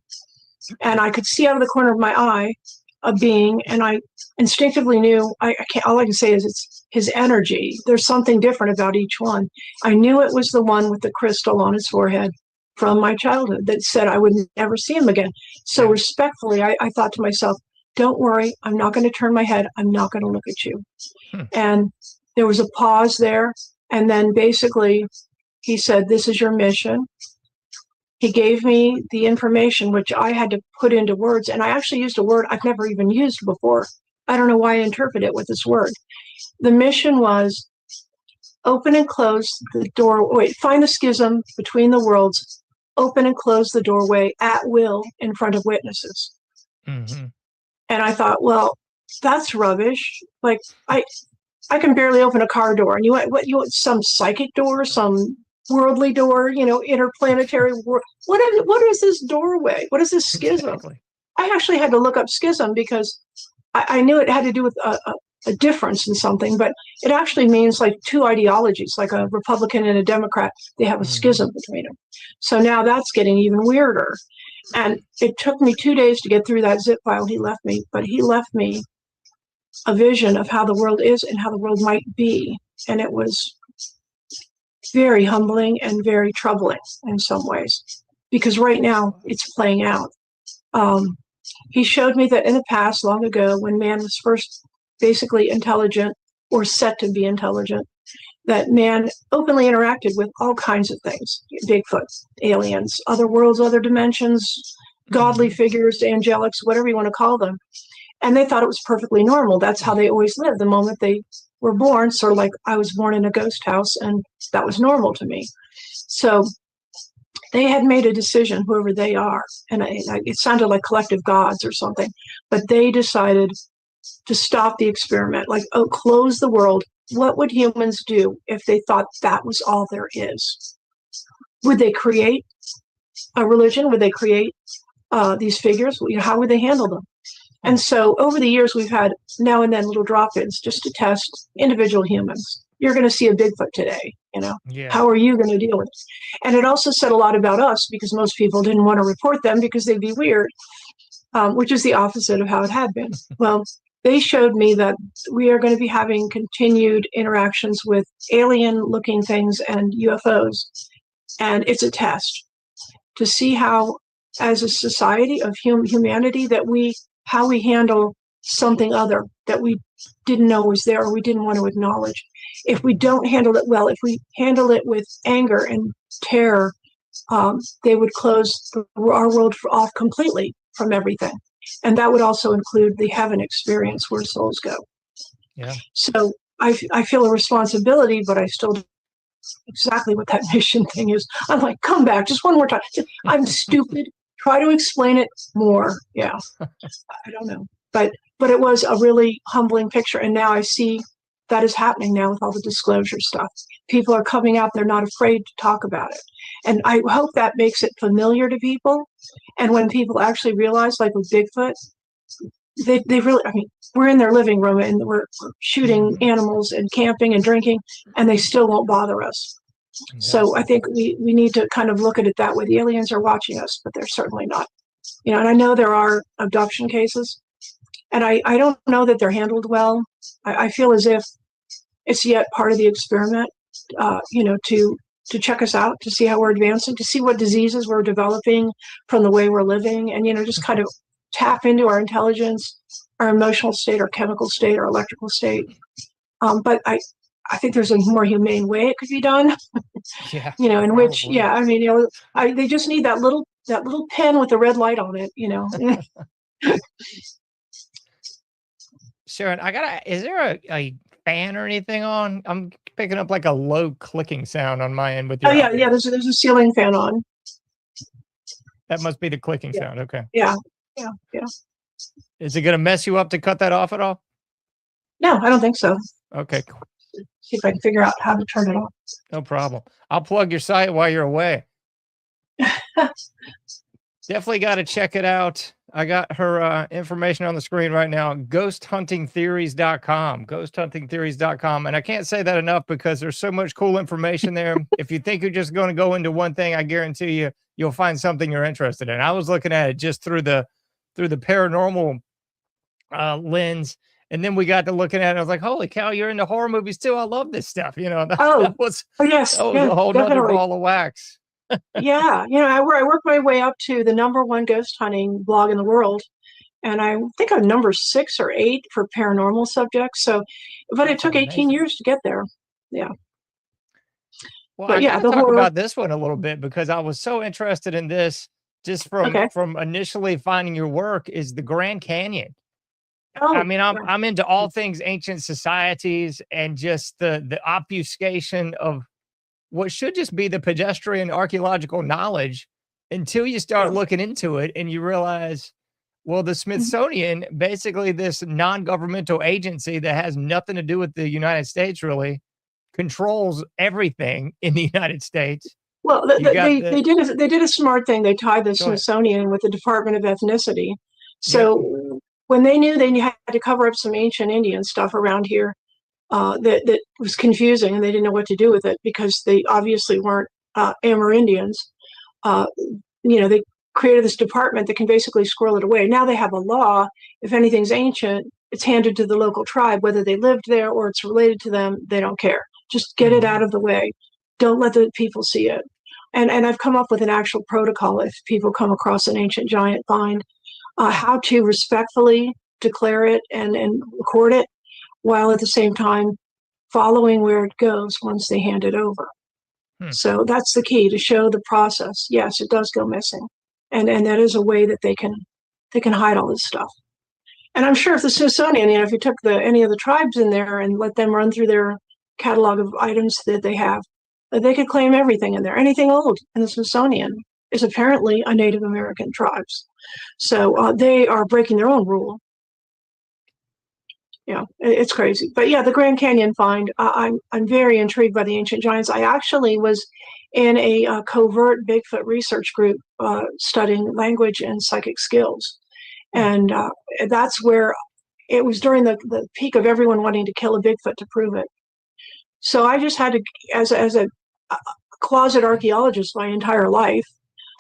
And I could see out of the corner of my eye a being, and I instinctively knew, all I can say is it's his energy. There's something different about each one. I knew it was the one with the crystal on his forehead from my childhood that said I would never see him again. So respectfully, I thought to myself, don't worry, I'm not going to turn my head. I'm not going to look at you. And there was a pause there. And then basically he said, this is your mission. He gave me the information, which I had to put into words. And I actually used a word I've never even used before. I don't know why I interpret it with this word. The mission was open and close the doorway, find the schism between the worlds, open and close the doorway at will in front of witnesses. Mm-hmm. And I thought, well, that's rubbish. Like I can barely open a car door, and you want some psychic door, some worldly door, interplanetary world. What is this doorway? What is this schism? Exactly. I actually had to look up schism because I knew it had to do with a difference in something, but it actually means like two ideologies, like a Republican and a Democrat. They have a schism between them. So now that's getting even weirder. And it took me 2 days to get through that zip file he left me, but he left me a vision of how the world is and how the world might be. And it was very humbling and very troubling in some ways, because right now it's playing out. He showed me that in the past, long ago, when man was first basically intelligent or set to be intelligent, that man openly interacted with all kinds of things: Bigfoot, aliens, other worlds, other dimensions, godly figures, angelics, whatever you want to call them. And they thought it was perfectly normal. That's how they always lived the moment they were born, sort of like I was born in a ghost house, and that was normal to me. So they had made a decision, whoever they are, and it sounded like collective gods or something, but they decided to stop the experiment, like, close the world. What would humans do if they thought that was all there is? Would they create a religion? Would they create these figures? How would they handle them? And so over the years, we've had now and then little drop-ins just to test individual humans. You're going to see a Bigfoot today, Yeah. How are you going to deal with it? And it also said a lot about us, because most people didn't want to report them because they'd be weird, which is the opposite of how it had been. Well, they showed me that we are going to be having continued interactions with alien-looking things and UFOs. And it's a test to see how, as a society of humanity, how we handle something other that we didn't know was there or we didn't want to acknowledge. If we don't handle it well, if we handle it with anger and terror, they would close our world off completely from everything. And that would also include the heaven experience where souls go. Yeah. So I feel a responsibility, but I still don't know exactly what that mission thing is. I'm like, come back just one more time. I'm stupid. Try to explain it more. Yeah. I don't know. But it was a really humbling picture. And now I see that is happening now with all the disclosure stuff. People are coming out. They're not afraid to talk about it. And I hope that makes it familiar to people. And when people actually realize, like with Bigfoot, they really, we're in their living room and we're shooting animals and camping and drinking, and they still won't bother us. Yeah. So I think we need to kind of look at it that way. The aliens are watching us, but they're certainly not. And I know there are abduction cases, and I don't know that they're handled well. I feel as if it's yet part of the experiment, to check us out, to see how we're advancing, to see what diseases we're developing from the way we're living, and, just kind of tap into our intelligence, our emotional state, our chemical state, our electrical state. But I think there's a more humane way it could be done. Yeah. In probably. which, they just need that little pen with the red light on it, Sharon, is there a fan or anything on? I'm picking up like a low clicking sound on my end with your. Oh yeah, yeah. There's a ceiling fan on. That must be the clicking sound. Okay. Yeah. Is it going to mess you up to cut that off at all? No, I don't think so. Okay, cool. See if I can figure out how to turn it off. No problem. I'll plug your site while you're away. Definitely got to check it out. I got her information on the screen right now. Ghosthuntingtheories.com. Ghosthuntingtheories.com. And I can't say that enough because there's so much cool information there. If you think you're just going to go into one thing, I guarantee you'll find something you're interested in. I was looking at it just through the paranormal lens. And then we got to looking at it. I was like, holy cow, you're into horror movies too. I love this stuff. That was yes, a whole nother ball of wax. Yeah. I worked my way up to the #1 ghost hunting blog in the world. and I think I'm number 6 or 8 for paranormal subjects. So, but it took 18 years to get there. Yeah. Well, But I yeah, got to the talk horror. about this one a little bit because I was so interested in this just from initially finding your work is the Grand Canyon. Oh, I mean, I'm into all things ancient societies and just the obfuscation of what should just be the pedestrian archaeological knowledge until you start looking into it and you realize, well, the Smithsonian, basically this non-governmental agency that has nothing to do with the United States, really controls everything in the United States. Well, they did a smart thing. They tied the Smithsonian with the Department of Ethnicity. So when they knew they had to cover up some ancient Indian stuff around here, that was confusing, and they didn't know what to do with it because they obviously weren't Amerindians. They created this department that can basically squirrel it away. Now they have a law. If anything's ancient, it's handed to the local tribe, whether they lived there or it's related to them. They don't care. Just get it out of the way. Don't let the people see it. And I've come up with an actual protocol if people come across an ancient giant find, how to respectfully declare it and record it, while at the same time following where it goes once they hand it over. So that's the key, to show the process. Yes, it does go missing. And that is a way that they can hide all this stuff. And I'm sure if the Smithsonian, if you took any of the tribes in there and let them run through their catalog of items that they have, they could claim everything in there. Anything old in the Smithsonian is apparently a Native American tribes. So they are breaking their own rule. Yeah, it's crazy. But yeah, the Grand Canyon find, I'm very intrigued by the ancient giants. I actually was in a covert Bigfoot research group studying language and psychic skills. And that's where it was during the peak of everyone wanting to kill a Bigfoot to prove it. So I just had to, as a closet archaeologist my entire life,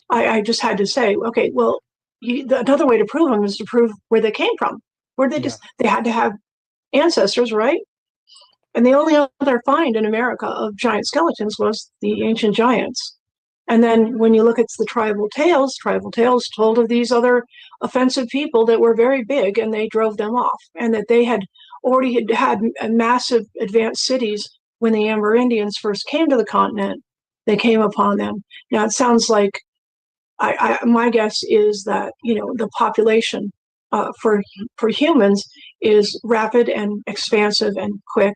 I just had to say, okay, well, another way to prove them is to prove where they came from. Where they had to have ancestors, right? And the only other find in America of giant skeletons was the ancient giants. And then when you look at the tribal tales told of these other offensive people that were very big, and they drove them off, and that they had already had massive advanced cities when the Amerindians first came to the continent. They came upon them. Now it sounds like my guess is that the population for humans is rapid and expansive and quick,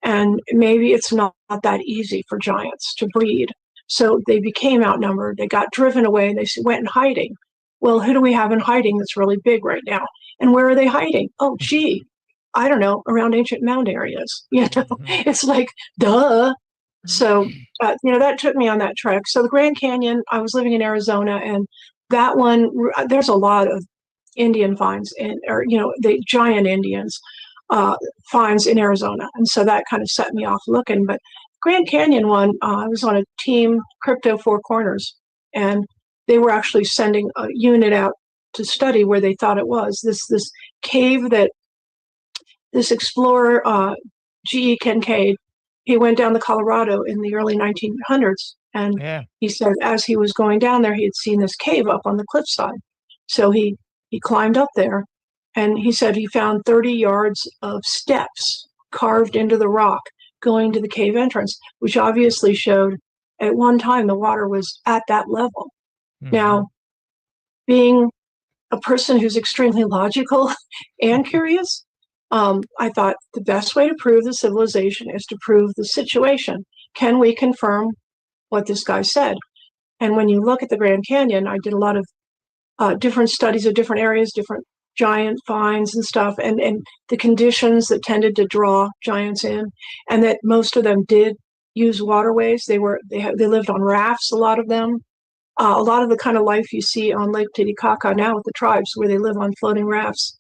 and maybe it's not that easy for giants to breed. So they became outnumbered. They got driven away. They went in hiding. Well, who do we have in hiding that's really big right now? And where are they hiding? Oh, gee, I don't know, around ancient mound areas. It's like, duh. So, that took me on that trek. So the Grand Canyon, I was living in Arizona, and that one, there's a lot of Indian finds, the giant Indians finds in Arizona. And so that kind of set me off looking. But Grand Canyon one, I was on a team, Crypto Four Corners, and they were actually sending a unit out to study where they thought it was. This cave that this explorer, G.E. Kincaid, he went down the Colorado in the early 1900s. And he said as he was going down there, he had seen this cave up on the cliffside. So he climbed up there, and he said he found 30 yards of steps carved into the rock going to the cave entrance, which obviously showed at one time the water was at that level. Now, being a person who's extremely logical and curious, I thought the best way to prove the civilization is to prove the situation. Can we confirm what this guy said? And when you look at the Grand Canyon, I did a lot of different studies of different areas, different giant finds and stuff, and the conditions that tended to draw giants in, and that most of them did use waterways. They lived on rafts, a lot of them. A lot of the kind of life you see on Lake Titicaca now with the tribes, where they live on floating rafts.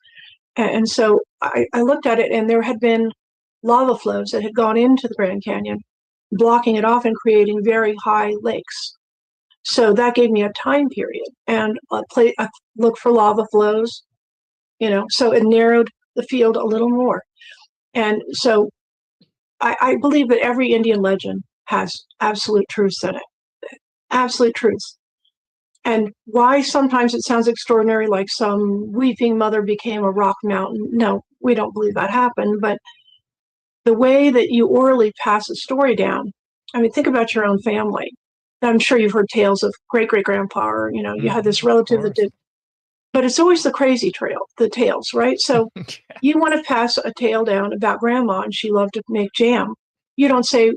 And so I looked at it, and there had been lava flows that had gone into the Grand Canyon, blocking it off and creating very high lakes. So that gave me a time period, and I looked for lava flows, so it narrowed the field a little more. And so I believe that every Indian legend has absolute truths in it, absolute truths. And why sometimes it sounds extraordinary, like some weeping mother became a rock mountain. No, we don't believe that happened. But the way that you orally pass a story down, I mean, think about your own family. I'm sure you've heard tales of great-great-grandpa, or, you had this relative that did, but it's always the crazy the tales, right? So you want to pass a tale down about grandma and she loved to make jam. You don't say,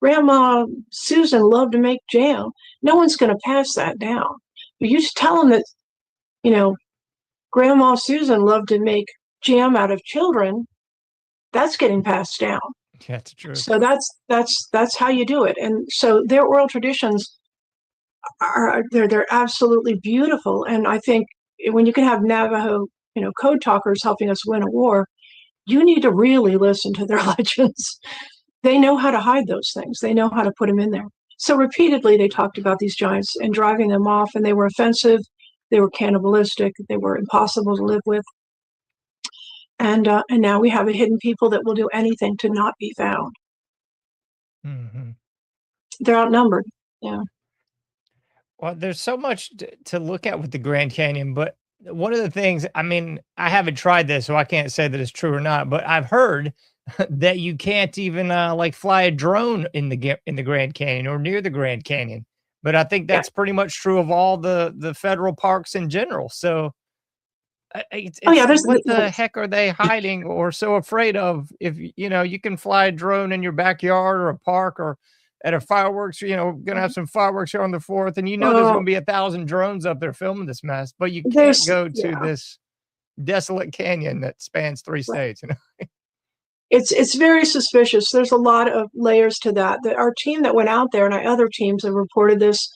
Grandma Susan loved to make jam. No one's going to pass that down. But you just tell them that, Grandma Susan loved to make jam out of children. That's getting passed down. That's true. So that's how you do it. And so their oral traditions they're absolutely beautiful. And I think when you can have Navajo, code talkers helping us win a war, you need to really listen to their legends. They know how to hide those things. They know how to put them in there. So repeatedly, they talked about these giants and driving them off, and they were offensive, they were cannibalistic, they were impossible to live with. And now we have a hidden people that will do anything to not be found. Mm-hmm. They're outnumbered. Yeah. Well, there's so much to look at with the Grand Canyon, but one of the things, I mean, I haven't tried this, so I can't say that it's true or not, but I've heard that you can't even like fly a drone in the Grand Canyon or near the Grand Canyon. But I think that's pretty much true of all the federal parks in general. So what the heck are they hiding or so afraid of? If you can fly a drone in your backyard or a park or at a fireworks, gonna have some fireworks here on the 4th, and there's gonna be 1,000 drones up there filming this mess, but you can't go to this desolate canyon that spans 3 states. It's very suspicious. There's a lot of layers to that. Our team that went out there, and other teams have reported this,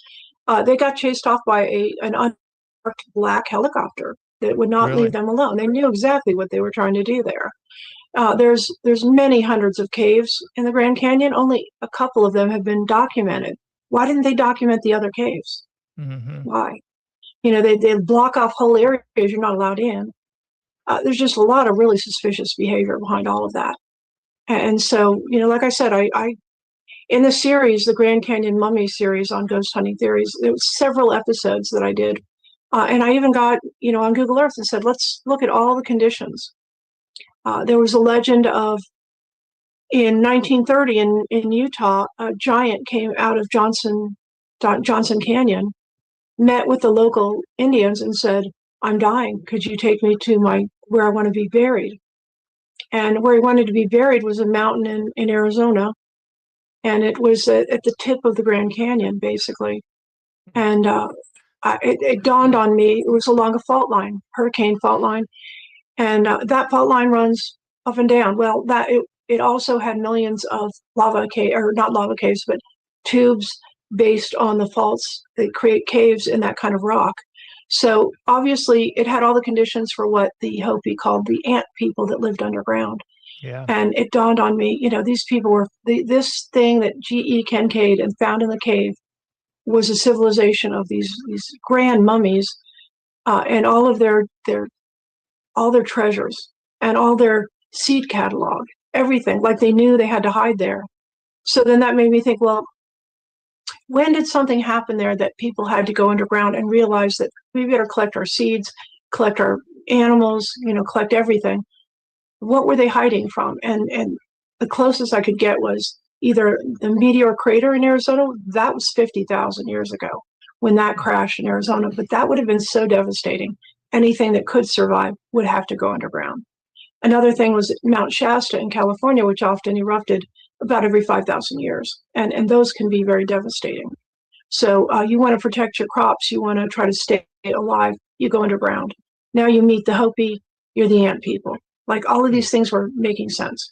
they got chased off by an unmarked black helicopter that would not leave them alone. They knew exactly what they were trying to do there. There's many hundreds of caves in the Grand Canyon. Only a couple of them have been documented. Why didn't they document the other caves? Mm-hmm. Why? They block off whole areas you're not allowed in. There's just a lot of really suspicious behavior behind all of that. And so, like I said, I in the series, the Grand Canyon Mummy series on ghost hunting theories, there was several episodes that I did. And I even got, on Google Earth and said, let's look at all the conditions. There was a legend of, in 1930 in Utah, a giant came out of Johnson Canyon, met with the local Indians and said, I'm dying. Could you take me to where I want to be buried? And where he wanted to be buried was a mountain in Arizona. And it was at the tip of the Grand Canyon, basically. And it dawned on me, it was along a fault line, hurricane fault line. And that fault line runs up and down. Well, it also had millions of lava caves, or not lava caves, but tubes based on the faults that create caves in that kind of rock. So obviously it had all the conditions for what the Hopi called the ant people that lived underground. Yeah. And it dawned on me, these people were, this thing that G.E. Kincaid had found in the cave was a civilization of these grand mummies, and all of their treasures and all their seed catalog, everything, like they knew they had to hide there. So then that made me think, well, when did something happen there that people had to go underground and realize that we better collect our seeds, collect our animals, collect everything? What were they hiding from? And the closest I could get was either the meteor crater in Arizona. That was 50,000 years ago when that crashed in Arizona. But that would have been so devastating. Anything that could survive would have to go underground. Another thing was Mount Shasta in California, which often erupted about every 5,000 years. And those can be very devastating. So you want to protect your crops. You want to try to stay alive. You go underground. Now you meet the Hopi. You're the ant people. Like all of these things were making sense.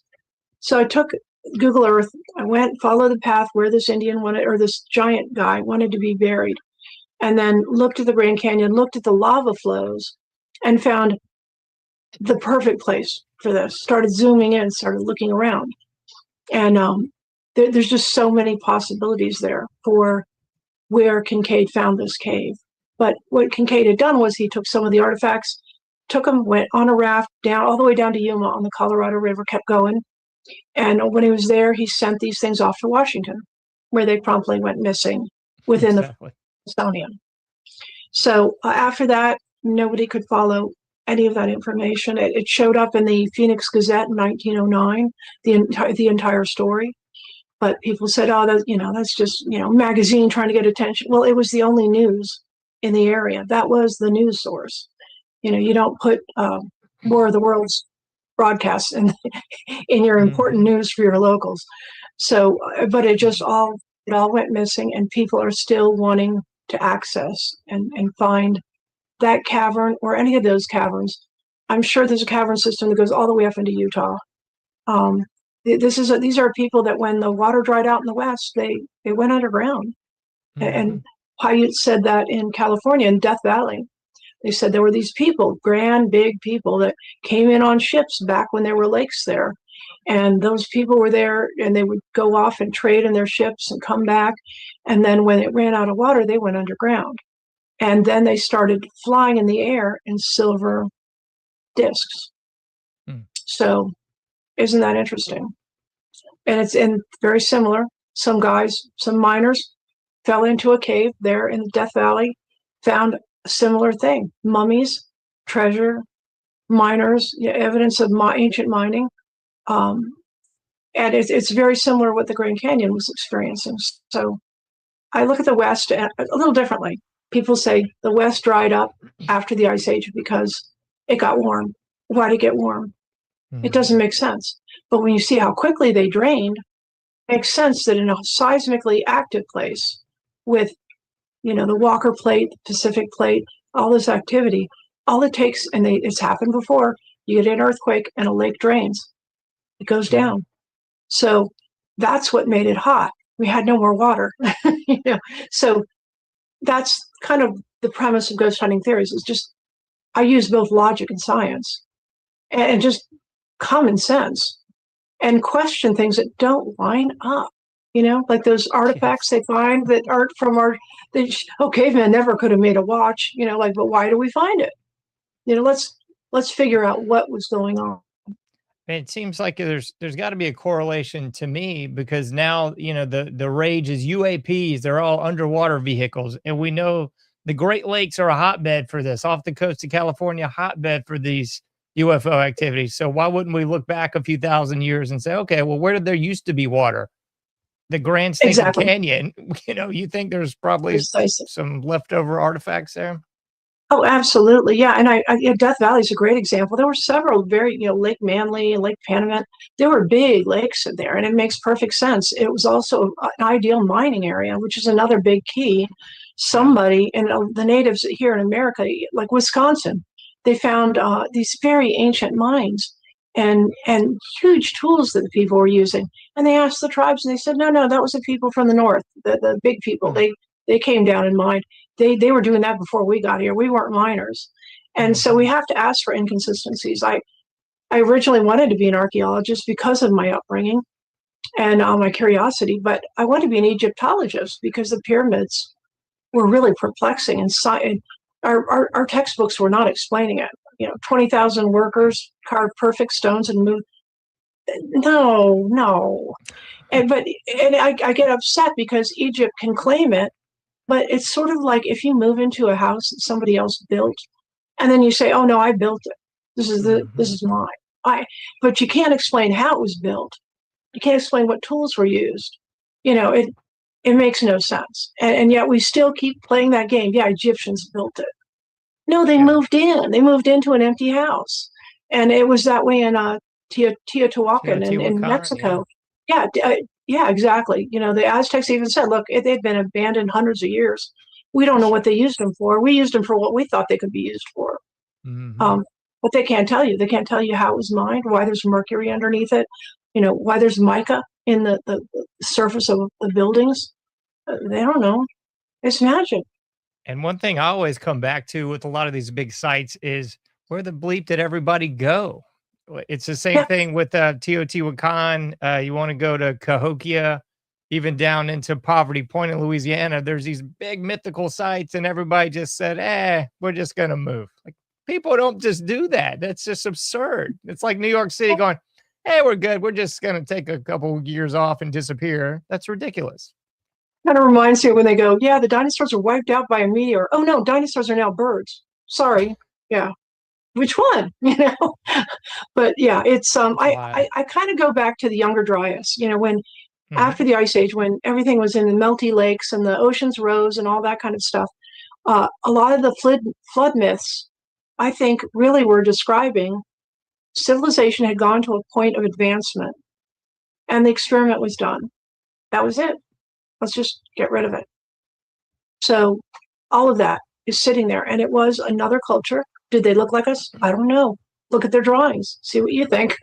So I took Google Earth. I went, followed the path where this Indian wanted, or this giant guy wanted to be buried. And then looked at the Grand Canyon, looked at the lava flows, and found the perfect place for this. Started zooming in, started looking around. And there's just so many possibilities there for where Kincaid found this cave. But what Kincaid had done was he took some of the artifacts, took them, went on a raft down all the way down to Yuma on the Colorado River, kept going. And when he was there, he sent these things off to Washington, where they promptly went missing within the Smithsonian. So after that, nobody could follow any of that information. It showed up in the Phoenix Gazette in 1909, the entire story. But people said, "Oh, that's just magazine trying to get attention." Well, it was the only news in the area. That was the news source. You don't put War of the Worlds broadcasts in your important news for your locals. So, but it all went missing, and people are still wanting to access and find that cavern or any of those caverns. I'm sure there's a cavern system that goes all the way up into Utah. These are people that when the water dried out in the West, they went underground. And Paiute said that in California, in Death Valley, they said there were these people, grand, big people that came in on ships back when there were lakes there. And those people were there and they would go off and trade in their ships and come back. And then when it ran out of water, they went underground. And then they started flying in the air in silver discs. So isn't that interesting? And it's very similar. Some miners fell into a cave there in Death Valley, found a similar thing: mummies, treasure, miners, evidence of ancient mining. And it's very similar to what the Grand Canyon was experiencing. So I look at the West a little differently. People say the West dried up after the Ice Age because it got warm. Why did it get warm? It doesn't make sense. But when you see how quickly they drained, it makes sense that in a seismically active place with, the Walker Plate, Pacific Plate, all this activity, all it takes, and it's happened before, you get an earthquake and a lake drains. It goes down. So that's what made it hot. We had no more water. So that's kind of the premise of ghost hunting theories. Is just I use both logic and science and just common sense and question things that don't line up. Like those artifacts they find that aren't from caveman never could have made a watch. But why do we find it? Let's figure out what was going on. It seems like there's got to be a correlation to me, because now, the rage is UAPs. They're all underwater vehicles. And we know the Great Lakes are a hotbed for this. Off the coast of California, hotbed for these UFO activities. So why wouldn't we look back a few thousand years and say, okay, well, where did there used to be water? The Grand Stinking Canyon. You think there's probably some leftover artifacts there? Oh, absolutely. Yeah. And Death Valley is a great example. There were several very, Lake Manly and Lake Panamint. There were big lakes in there, and it makes perfect sense. It was also an ideal mining area, which is another big key. Somebody, and the natives here in America, like Wisconsin, they found these very ancient mines and huge tools that the people were using. And they asked the tribes, and they said, no, that was the people from the north, the big people. They came down and mined. They were doing that before we got here. We weren't miners. And so we have to ask for inconsistencies. I originally wanted to be an archaeologist because of my upbringing and my curiosity, but I wanted to be an Egyptologist because the pyramids were really perplexing, and our textbooks were not explaining it. 20,000 workers carved perfect stones and moved. No. And I get upset because Egypt can claim it, but it's sort of like if you move into a house that somebody else built, and then you say, "Oh no, I built it. This is mine." But you can't explain how it was built. You can't explain what tools were used. It makes no sense. And yet we still keep playing that game. Yeah, Egyptians built it. No, they moved in. They moved into an empty house, and it was that way in Teotihuacan in Mexico. Yeah. Yeah, exactly. The Aztecs even said, look, they'd been abandoned hundreds of years. We don't know what they used them for. We used them for what we thought they could be used for. But they can't tell you. They can't tell you how it was mined, why there's mercury underneath it, why there's mica in the surface of the buildings. They don't know. It's magic. And one thing I always come back to with a lot of these big sites is, where the bleep did everybody go? It's the same thing with Teotihuacan. You want to go to Cahokia, even down into Poverty Point in Louisiana. There's these big mythical sites, and everybody just said, we're just going to move. Like, people don't just do that. That's just absurd. It's like New York City going, hey, we're good. We're just going to take a couple years off and disappear. That's ridiculous. Kind of reminds me when they go, yeah, the dinosaurs were wiped out by a meteor. Oh no, dinosaurs are now birds. Sorry. Yeah. Which one? You know? But yeah, it's I kind of go back to the Younger Dryas, you know, when after the Ice Age, when everything was in the melty lakes and the oceans rose and all that kind of stuff. A lot of the flood myths, I think, really were describing civilization had gone to a point of advancement, and the experiment was done. That was it. Let's just get rid of it. So all of that is sitting there, and it was another culture. Did they look like us? I don't know. Look at their drawings. See what you think.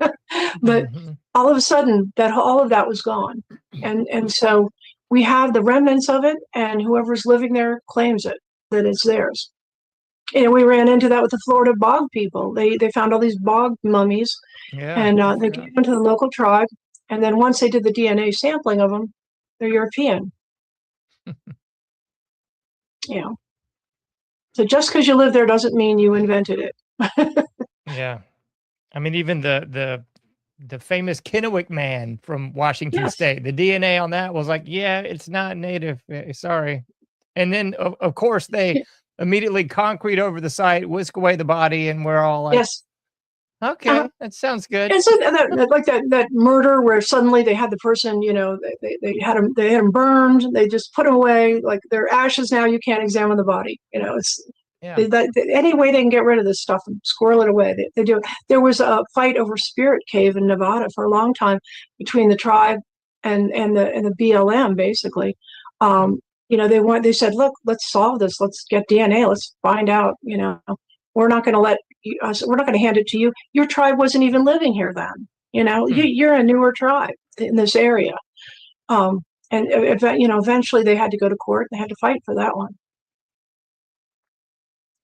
But all of a sudden, all of that was gone, and so we have the remnants of it, and whoever's living there claims it, that it's theirs. And we ran into that with the Florida bog people. They found all these bog mummies, and they gave them to the local tribe. And then once they did the DNA sampling of them, they're European. You know, so just because you live there doesn't mean you invented it. Yeah, I mean, even the famous Kennewick man from Washington State, the DNA on that was like, yeah, it's not native. Sorry. And then of course they immediately concrete over the site, whisk away the body, and we're all like, yes. Okay, that sounds good. And so like that murder where suddenly they had the person, you know, they had them burned. They just put them away, like they're ashes now. You can't examine the body. You know, it's any way they can get rid of this stuff and squirrel it away. They do. There was a fight over Spirit Cave in Nevada for a long time between the tribe and the BLM, basically. You know, they said, look, let's solve this. Let's get DNA. Let's find out. You know, we're not going to let. We're not going to hand it to you. Your tribe wasn't even living here then. You know, you're a newer tribe in this area. And you know, eventually they had to go to court. They had to fight for that one.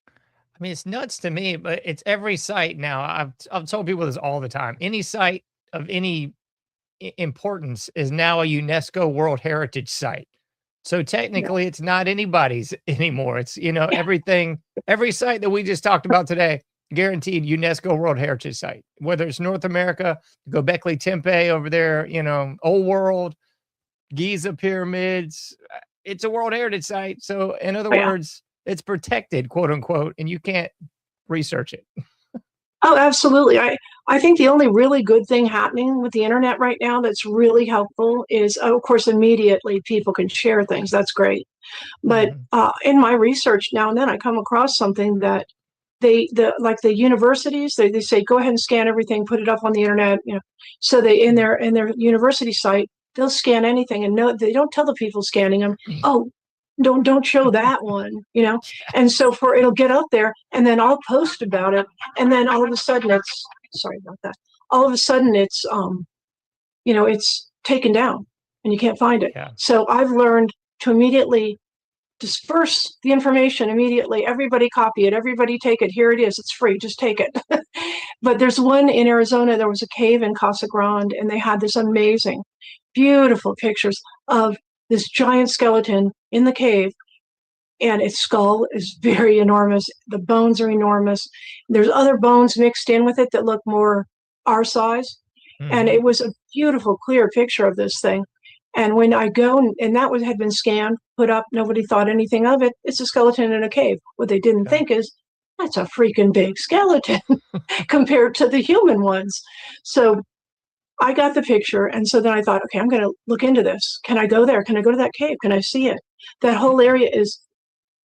I mean, it's nuts to me, but it's every site now. I've told people this all the time. Any site of any importance is now a UNESCO World Heritage Site. So technically, it's not anybody's anymore. It's, you know, everything, every site that we just talked about today, guaranteed UNESCO World Heritage Site. Whether it's North America, Göbekli Tepe over there, you know, Old World, Giza pyramids, it's a World Heritage Site. So in other words, it's protected, quote unquote, and you can't research it. Oh, absolutely. I think the only really good thing happening with the internet right now that's really helpful is, of course, immediately people can share things. That's great. But in my research now and then, I come across something that like the universities, they say, go ahead and scan everything, put it up on the internet. You know, so they in their university site, they'll scan anything, and no, they don't tell the people scanning them, oh, don't show that one, you know. And so it'll get up there, and then I'll post about it, and then all of a sudden it's all of a sudden it's you know, it's taken down and you can't find it. So I've learned to immediately disperse the information immediately. Everybody copy it, everybody take it. Here it is, it's free, just take it. But there's one in Arizona, there was a cave in Casa Grande, and they had this amazing, beautiful pictures of this giant skeleton in the cave, and its skull is very enormous. The bones are enormous. There's other bones mixed in with it that look more our size. And it was a beautiful, clear picture of this thing. And when I go, and that had been scanned, put up, nobody thought anything of it. It's a skeleton in a cave. What they didn't think is, that's a freaking big skeleton compared to the human ones. So I got the picture, and so then I thought, okay, I'm going to look into this. Can I go there? Can I go to that cave? Can I see it? That whole area is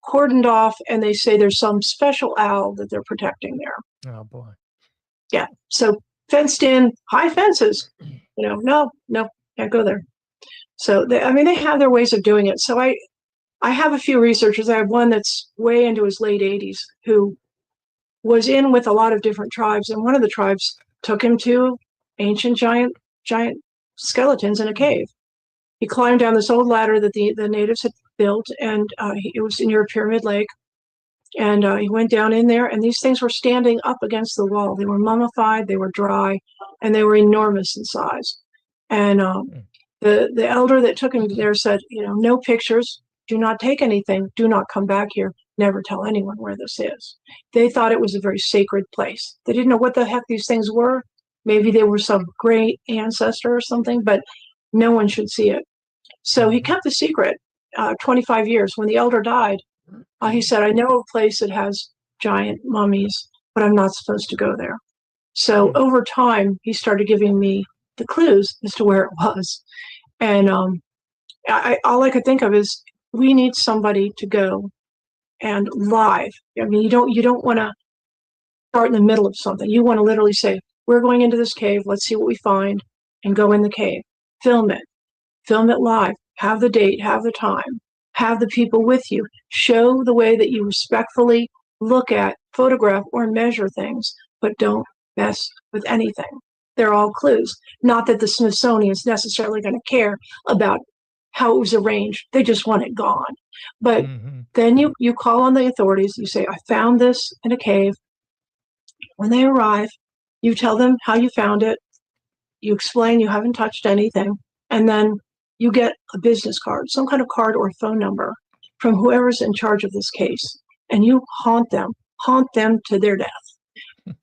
cordoned off, and they say there's some special owl that they're protecting there. Oh, boy. Yeah, so fenced in, high fences. You know, no, can't go there. So, they have their ways of doing it. So I have a few researchers. I have one that's way into his late 80s who was in with a lot of different tribes, and one of the tribes took him to ancient giant skeletons in a cave. He climbed down this old ladder that the natives had built, and it was near a pyramid lake. And he went down in there, and these things were standing up against the wall. They were mummified, they were dry, and they were enormous in size. And the elder that took him there said, you know, no pictures, do not take anything, do not come back here, never tell anyone where this is. They thought it was a very sacred place. They didn't know what the heck these things were. Maybe they were some great ancestor or something, but no one should see it. So he kept the secret. 25 years. When the elder died, he said, I know a place that has giant mummies, but I'm not supposed to go there. So over time, he started giving me the clues as to where it was. And all I could think of is we need somebody to go and live. I mean, you don't want to start in the middle of something. You want to literally say, we're going into this cave. Let's see what we find, and go in the cave. Film it live. Have the date, have the time, have the people with you. Show the way that you respectfully look at, photograph, or measure things, but don't mess with anything. They're all clues. Not that the Smithsonian is necessarily going to care about how it was arranged. They just want it gone. But then you call on the authorities. You say, I found this in a cave. When they arrive, you tell them how you found it. You explain you haven't touched anything. And then you get a business card, some kind of card or phone number from whoever's in charge of this case. And you haunt them to their death.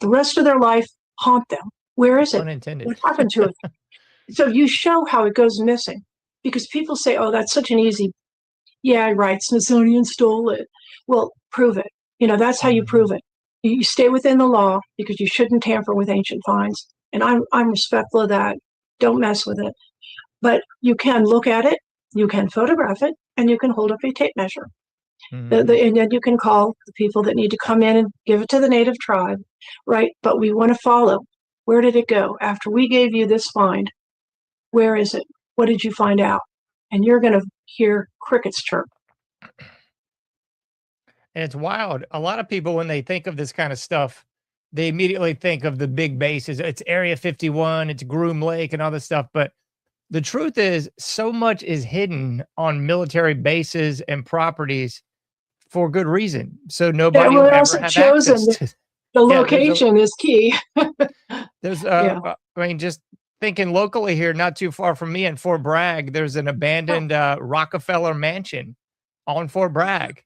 The rest of their life, haunt them. Where is it? Unintended. What happened to it? So you show how it goes missing, because people say, oh, that's such an easy, yeah, right, Smithsonian stole it. Well, prove it. That's how you prove it. You stay within the law, because you shouldn't tamper with ancient finds. And I'm respectful of that. Don't mess with it. But you can look at it, you can photograph it, and you can hold up a tape measure. And then you can call the people that need to come in and give it to the native tribe, right? But we want to follow. Where did it go? After we gave you this find, where is it? What did you find out? And you're going to hear crickets chirp. And it's wild. A lot of people, when they think of this kind of stuff, they immediately think of the big bases. It's Area 51, it's Groom Lake and all this stuff. But the truth is, so much is hidden on military bases and properties for good reason. So nobody will ever have access to. The location is key. There's, I mean, just thinking locally here, not too far from me in Fort Bragg, there's an abandoned Rockefeller mansion on Fort Bragg.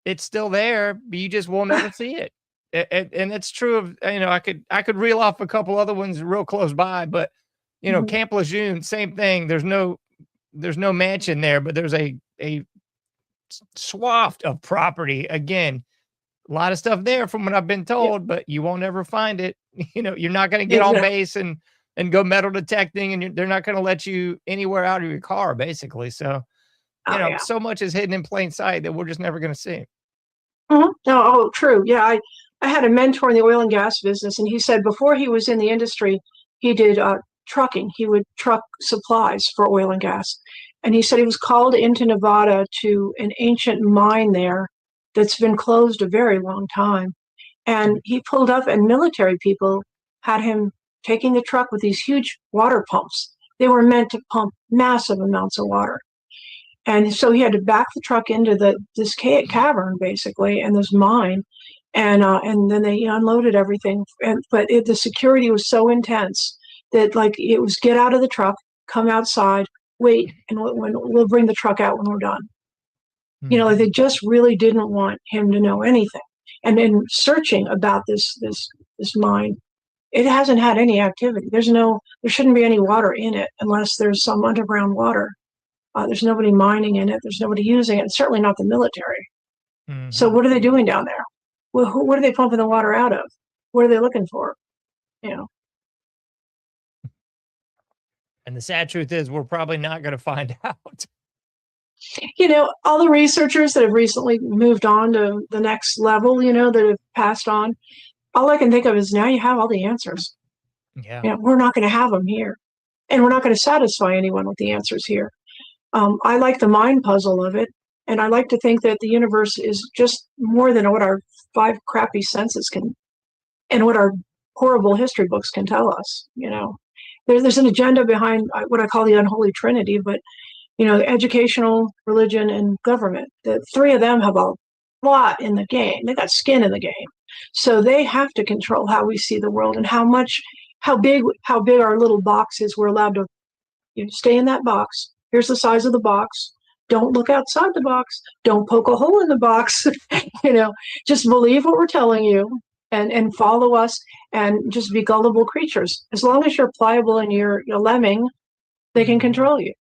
It's still there, but you just will never see it. And it's true of, I could reel off a couple other ones real close by, but Camp Lejeune, same thing. There's no mansion there, but there's a swath of property. Again, a lot of stuff there from what I've been told, but you won't ever find it. You're not going to get on base and go metal detecting, and they're not going to let you anywhere out of your car, basically. So, so much is hidden in plain sight that we're just never going to see. Oh, true. Yeah. I had a mentor in the oil and gas business, and he said before he was in the industry, he did trucking. He would truck supplies for oil and gas. And he said he was called into Nevada to an ancient mine there that's been closed a very long time. And he pulled up, and military people had him taking the truck with these huge water pumps. They were meant to pump massive amounts of water. And so he had to back the truck into this cavern, basically, and this mine. And then they unloaded everything. But the security was so intense that, it was get out of the truck, come outside, wait, and we'll bring the truck out when we're done. They just really didn't want him to know anything. And in searching about this mine, it hasn't had any activity. There shouldn't be any water in it unless there's some underground water. There's nobody mining in it. There's nobody using it. Certainly not the military. So what are they doing down there? Well, what are they pumping the water out of? What are they looking for? And the sad truth is, we're probably not going to find out. All the researchers that have recently moved on to the next level, that have passed on, all I can think of is now you have all the answers. Yeah. We're not going to have them here. And we're not going to satisfy anyone with the answers here. I like the mind puzzle of it. And I like to think that the universe is just more than what our 5 crappy senses can, and what our horrible history books can tell us. There's an agenda behind what I call the unholy trinity, but educational, religion, and government. The 3 of them have a lot in the game. They got skin in the game. So they have to control how we see the world and how big our little box is. We're allowed to stay in that box. Here's the size of the box. Don't look outside the box. Don't poke a hole in the box. Just believe what we're telling you and follow us, and just be gullible creatures. As long as you're pliable and you're lemming, they can control you.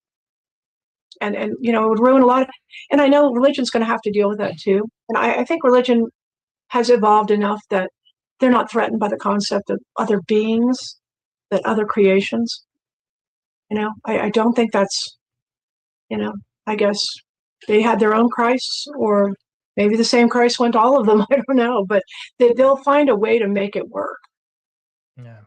and it would ruin a lot of, and I know religion's going to have to deal with that too. And I think religion has evolved enough that they're not threatened by the concept of other beings, that other creations. I don't think that's, I guess they had their own Christ, or maybe the same Christ went to all of them. I don't know, but they'll find a way to make it work. Yeah.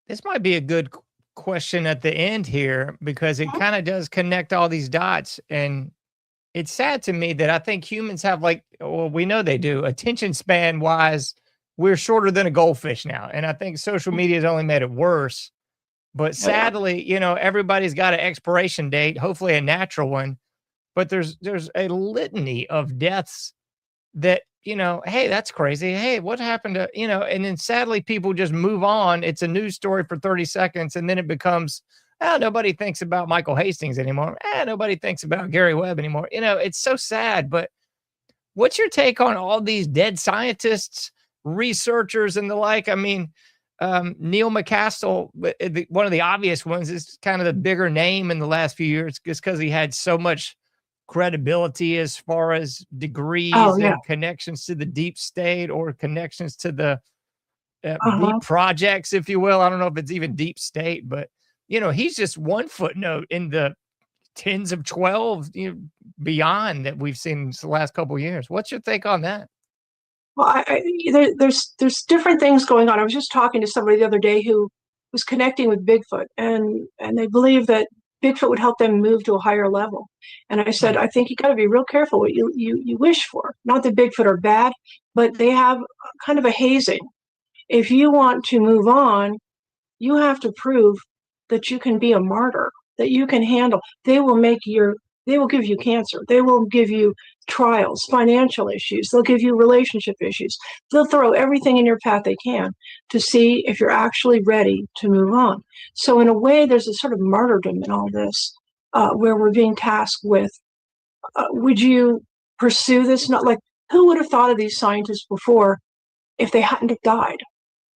This might be a good question at the end here, because it kind of does connect all these dots. And it's sad to me that I think humans have, like, well, we know they do, attention span wise, we're shorter than a goldfish now. And I think social media has only made it worse. But sadly, everybody's got an expiration date, hopefully a natural one. But there's a litany of deaths that, hey, that's crazy. Hey, what happened to, and then sadly people just move on. It's a news story for 30 seconds. And then it becomes, nobody thinks about Michael Hastings anymore. Nobody thinks about Gary Webb anymore. It's so sad. But what's your take on all these dead scientists, researchers, and the like? I mean, Neil McCaskill, one of the obvious ones, is kind of the bigger name in the last few years, just because he had so much credibility as far as degrees and connections to the deep state, or connections to the deep projects, if you will. I don't know if it's even deep state, but he's just one footnote in the tens of 12 beyond that we've seen the last couple of years. What's your take on that? Well, there's different things going on. I was just talking to somebody the other day who was connecting with Bigfoot, and they believe that Bigfoot would help them move to a higher level. And I said, I think you got to be real careful what you wish for. Not that Bigfoot are bad, but they have kind of a hazing. If you want to move on, you have to prove that you can be a martyr, that you can handle. They will give you cancer. They will give you trials, financial issues. They'll give you relationship issues. They'll throw everything in your path they can to see if you're actually ready to move on. So in a way, there's a sort of martyrdom in all this, where we're being tasked with, would you pursue this? Not like, who would have thought of these scientists before if they hadn't have died?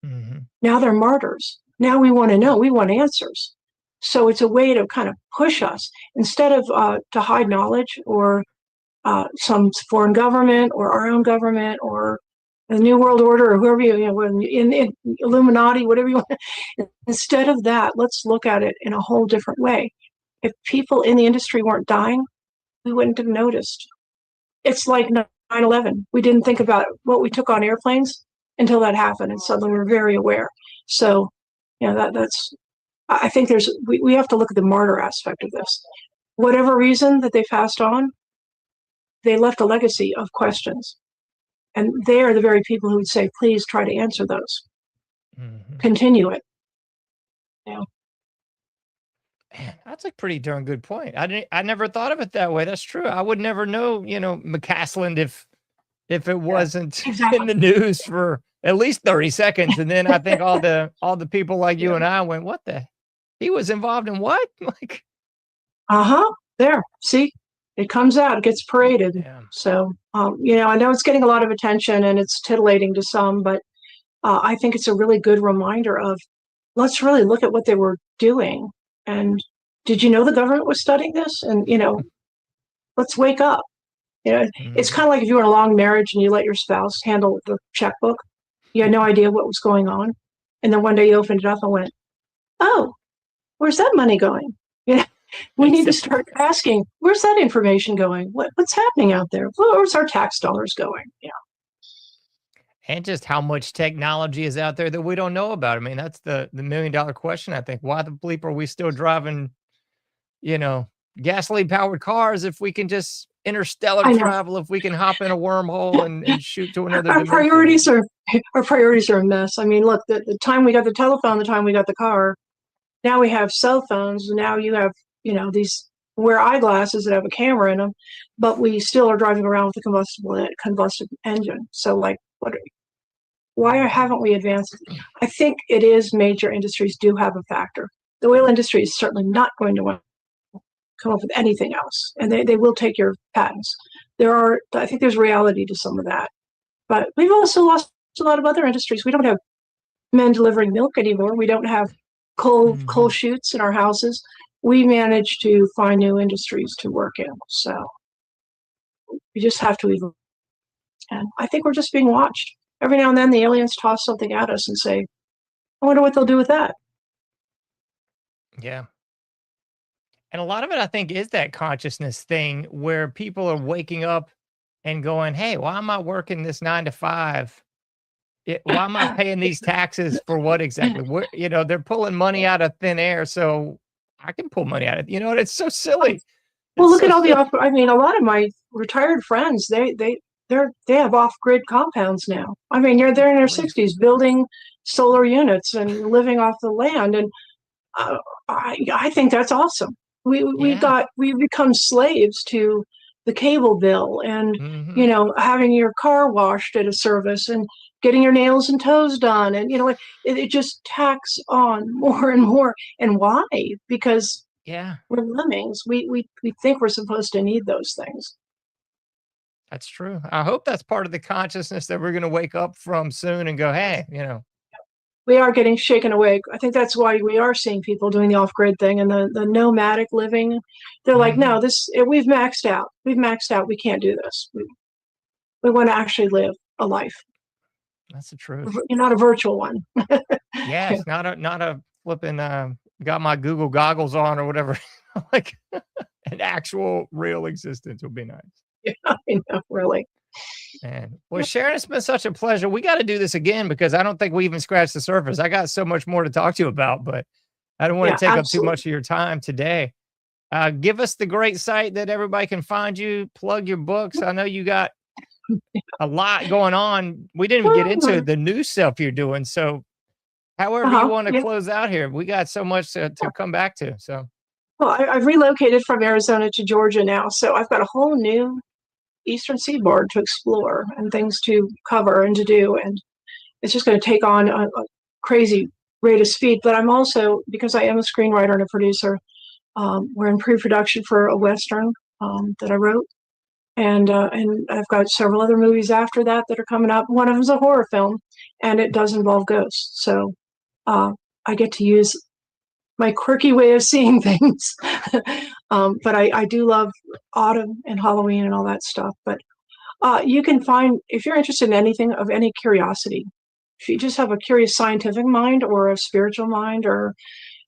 Mm-hmm. Now they're martyrs. Now we want to know. We want answers. So it's a way to kind of push us, instead of to hide knowledge, or some foreign government, or our own government, or the New World Order, or whoever in Illuminati, whatever you want. Instead of that, let's look at it in a whole different way. If people in the industry weren't dying, we wouldn't have noticed. It's like 9/11. We didn't think about what we took on airplanes until that happened, and suddenly we're very aware. So, that's. I think we have to look at the martyr aspect of this. Whatever reason that they passed on, they left a legacy of questions. And they are the very people who would say, please try to answer those. Mm-hmm. Continue it. Man, that's a pretty darn good point. I never thought of it that way. That's true. I would never know, McCaskill, if it wasn't in the news for at least 30 seconds. And then I think all the people like you and I went, what the? He was involved in what? Like, there. See, it comes out, it gets paraded. Yeah. So, I know it's getting a lot of attention and it's titillating to some, but I think it's a really good reminder of, let's really look at what they were doing. And did you know the government was studying this? And, let's wake up. It's kind of like if you were in a long marriage and you let your spouse handle the checkbook. You had no idea what was going on. And then one day you opened it up and went, oh, where's that money going? We need to start asking, where's that information going? What's happening out there? Where's our tax dollars going? And just how much technology is out there that we don't know about. I mean, that's the $1 million question, I think. Why the bleep are we still driving, gasoline powered cars if we can just interstellar travel, if we can hop in a wormhole and shoot to another dimension? Our priorities are a mess. I mean, look, the time we got the telephone, the time we got the car, now we have cell phones, and now you have, these wear eyeglasses that have a camera in them, but we still are driving around with a combustion engine. So, like, why haven't we advanced? I think it is major industries do have a factor. The oil industry is certainly not going to want to come up with anything else, and they will take your patents. I think there's reality to some of that, but we've also lost a lot of other industries. We don't have men delivering milk anymore. We don't have coal chutes in our houses. we manage to find new industries to work in. So we just have to evolve. And I think we're just being watched. Every now and then the aliens toss something at us and say, I wonder what they'll do with that. Yeah. And a lot of it, I think, is that consciousness thing where people are waking up and going, hey, why am I working this 9 to 5? Why am I paying these taxes for what exactly? Where, they're pulling money out of thin air, so I can pull money out of, and it's so silly. Well, look at all I mean, a lot of my retired friends, they have off-grid compounds now. I mean, they're in their 60s building solar units and living off the land. And I think that's awesome. We become slaves to the cable bill and, having your car washed at a service and getting your nails and toes done. And, it just tacks on more and more. And why? Because we're lemmings. We think we're supposed to need those things. That's true. I hope that's part of the consciousness that we're going to wake up from soon and go, hey, We are getting shaken awake. I think that's why we are seeing people doing the off-grid thing and the nomadic living. They're like, no, we've maxed out. We've maxed out. We can't do this. We want to actually live a life. That's the truth. Not a virtual one. Yes, not a flipping, got my Google goggles on or whatever. Like an actual real existence would be nice. Yeah, I know, really. Man, well, Sharon, it's been such a pleasure. We got to do this again because I don't think we even scratched the surface. I got so much more to talk to you about, but I don't want to take up too much of your time today. Give us the great site that everybody can find you. Plug your books. I know you got a lot going on. We didn't even get into the new stuff you're doing. So however you want to close out here, we got so much to come back to. So, well, I've relocated from Arizona to Georgia now. So I've got a whole new Eastern Seaboard to explore and things to cover and to do. And it's just going to take on a crazy rate of speed. But I'm also, because I am a screenwriter and a producer, we're in pre-production for a Western that I wrote. And I've got several other movies after that are coming up. One of them is a horror film, and it does involve ghosts. So I get to use my quirky way of seeing things. But I do love autumn and Halloween and all that stuff. But you can find, if you're interested in anything of any curiosity, if you just have a curious scientific mind or a spiritual mind or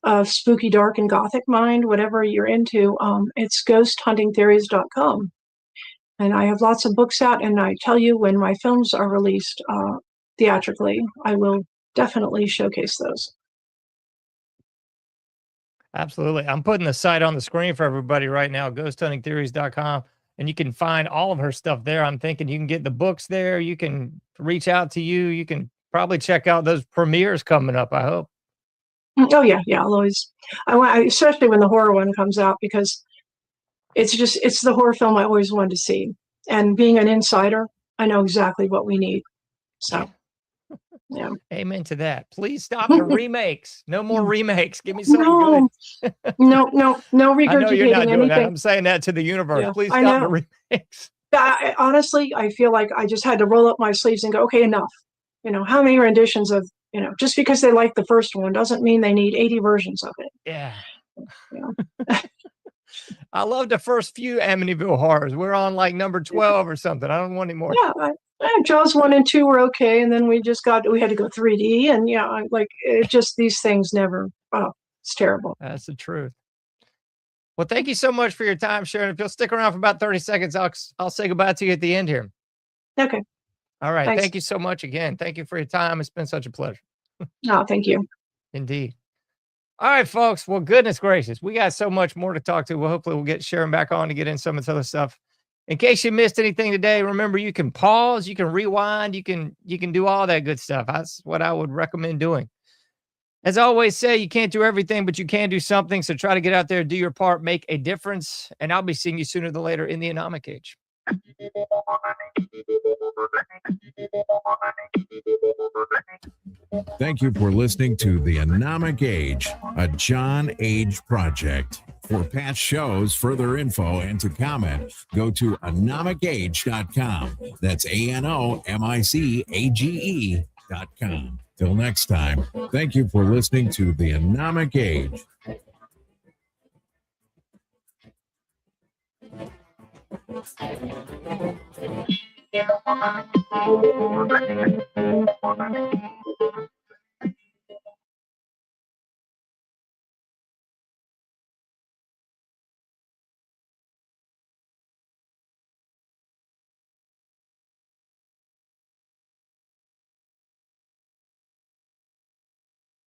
a spooky, dark, and gothic mind, whatever you're into, it's ghosthuntingtheories.com. And I have lots of books out, and I tell you, when my films are released theatrically, I will definitely showcase those. Absolutely. I'm putting the site on the screen for everybody right now, ghosthuntingtheories.com, and you can find all of her stuff there. I'm thinking you can get the books there. You can reach out to you. You can probably check out those premieres coming up, I hope. Oh, yeah. I'll always, especially when the horror one comes out, because it's the horror film I always wanted to see. And being an insider, I know exactly what we need. So, yeah. Amen to that. Please stop the remakes. No more remakes. Give me something good. No regurgitating I know you're not doing anything. that. I'm saying that to the universe. Yeah, Please stop the remakes. Honestly, I feel like I just had to roll up my sleeves and go, okay, enough. How many renditions of, just because they like the first one doesn't mean they need 80 versions of it. Yeah. I love the first few Amityville horrors. We're on like number 12 or something. I don't want any more. Yeah, Jaws 1 and 2 were okay, and then we had to go 3D, and these things never. Oh, it's terrible. That's the truth. Well, thank you so much for your time, Sharon. If you'll stick around for about 30 seconds, I'll say goodbye to you at the end here. Okay. All right. Thanks. Thank you so much again. Thank you for your time. It's been such a pleasure. No, thank you. Indeed. All right, folks. Well, goodness gracious, we got so much more to talk to. Well, hopefully we'll get Sharon back on to get in some of this other stuff. In case you missed anything today, remember you can pause, you can rewind, you can do all that good stuff. That's what I would recommend doing. As I always say, you can't do everything, but you can do something. So try to get out there, do your part, make a difference. And I'll be seeing you sooner than later in the Anomic Age. Thank you for listening to The Anomic Age, a John Age project. For past shows, further info, and to comment, go to anomicage.com. That's ANOMICAGE.com. Till next time, thank you for listening to The Anomic Age.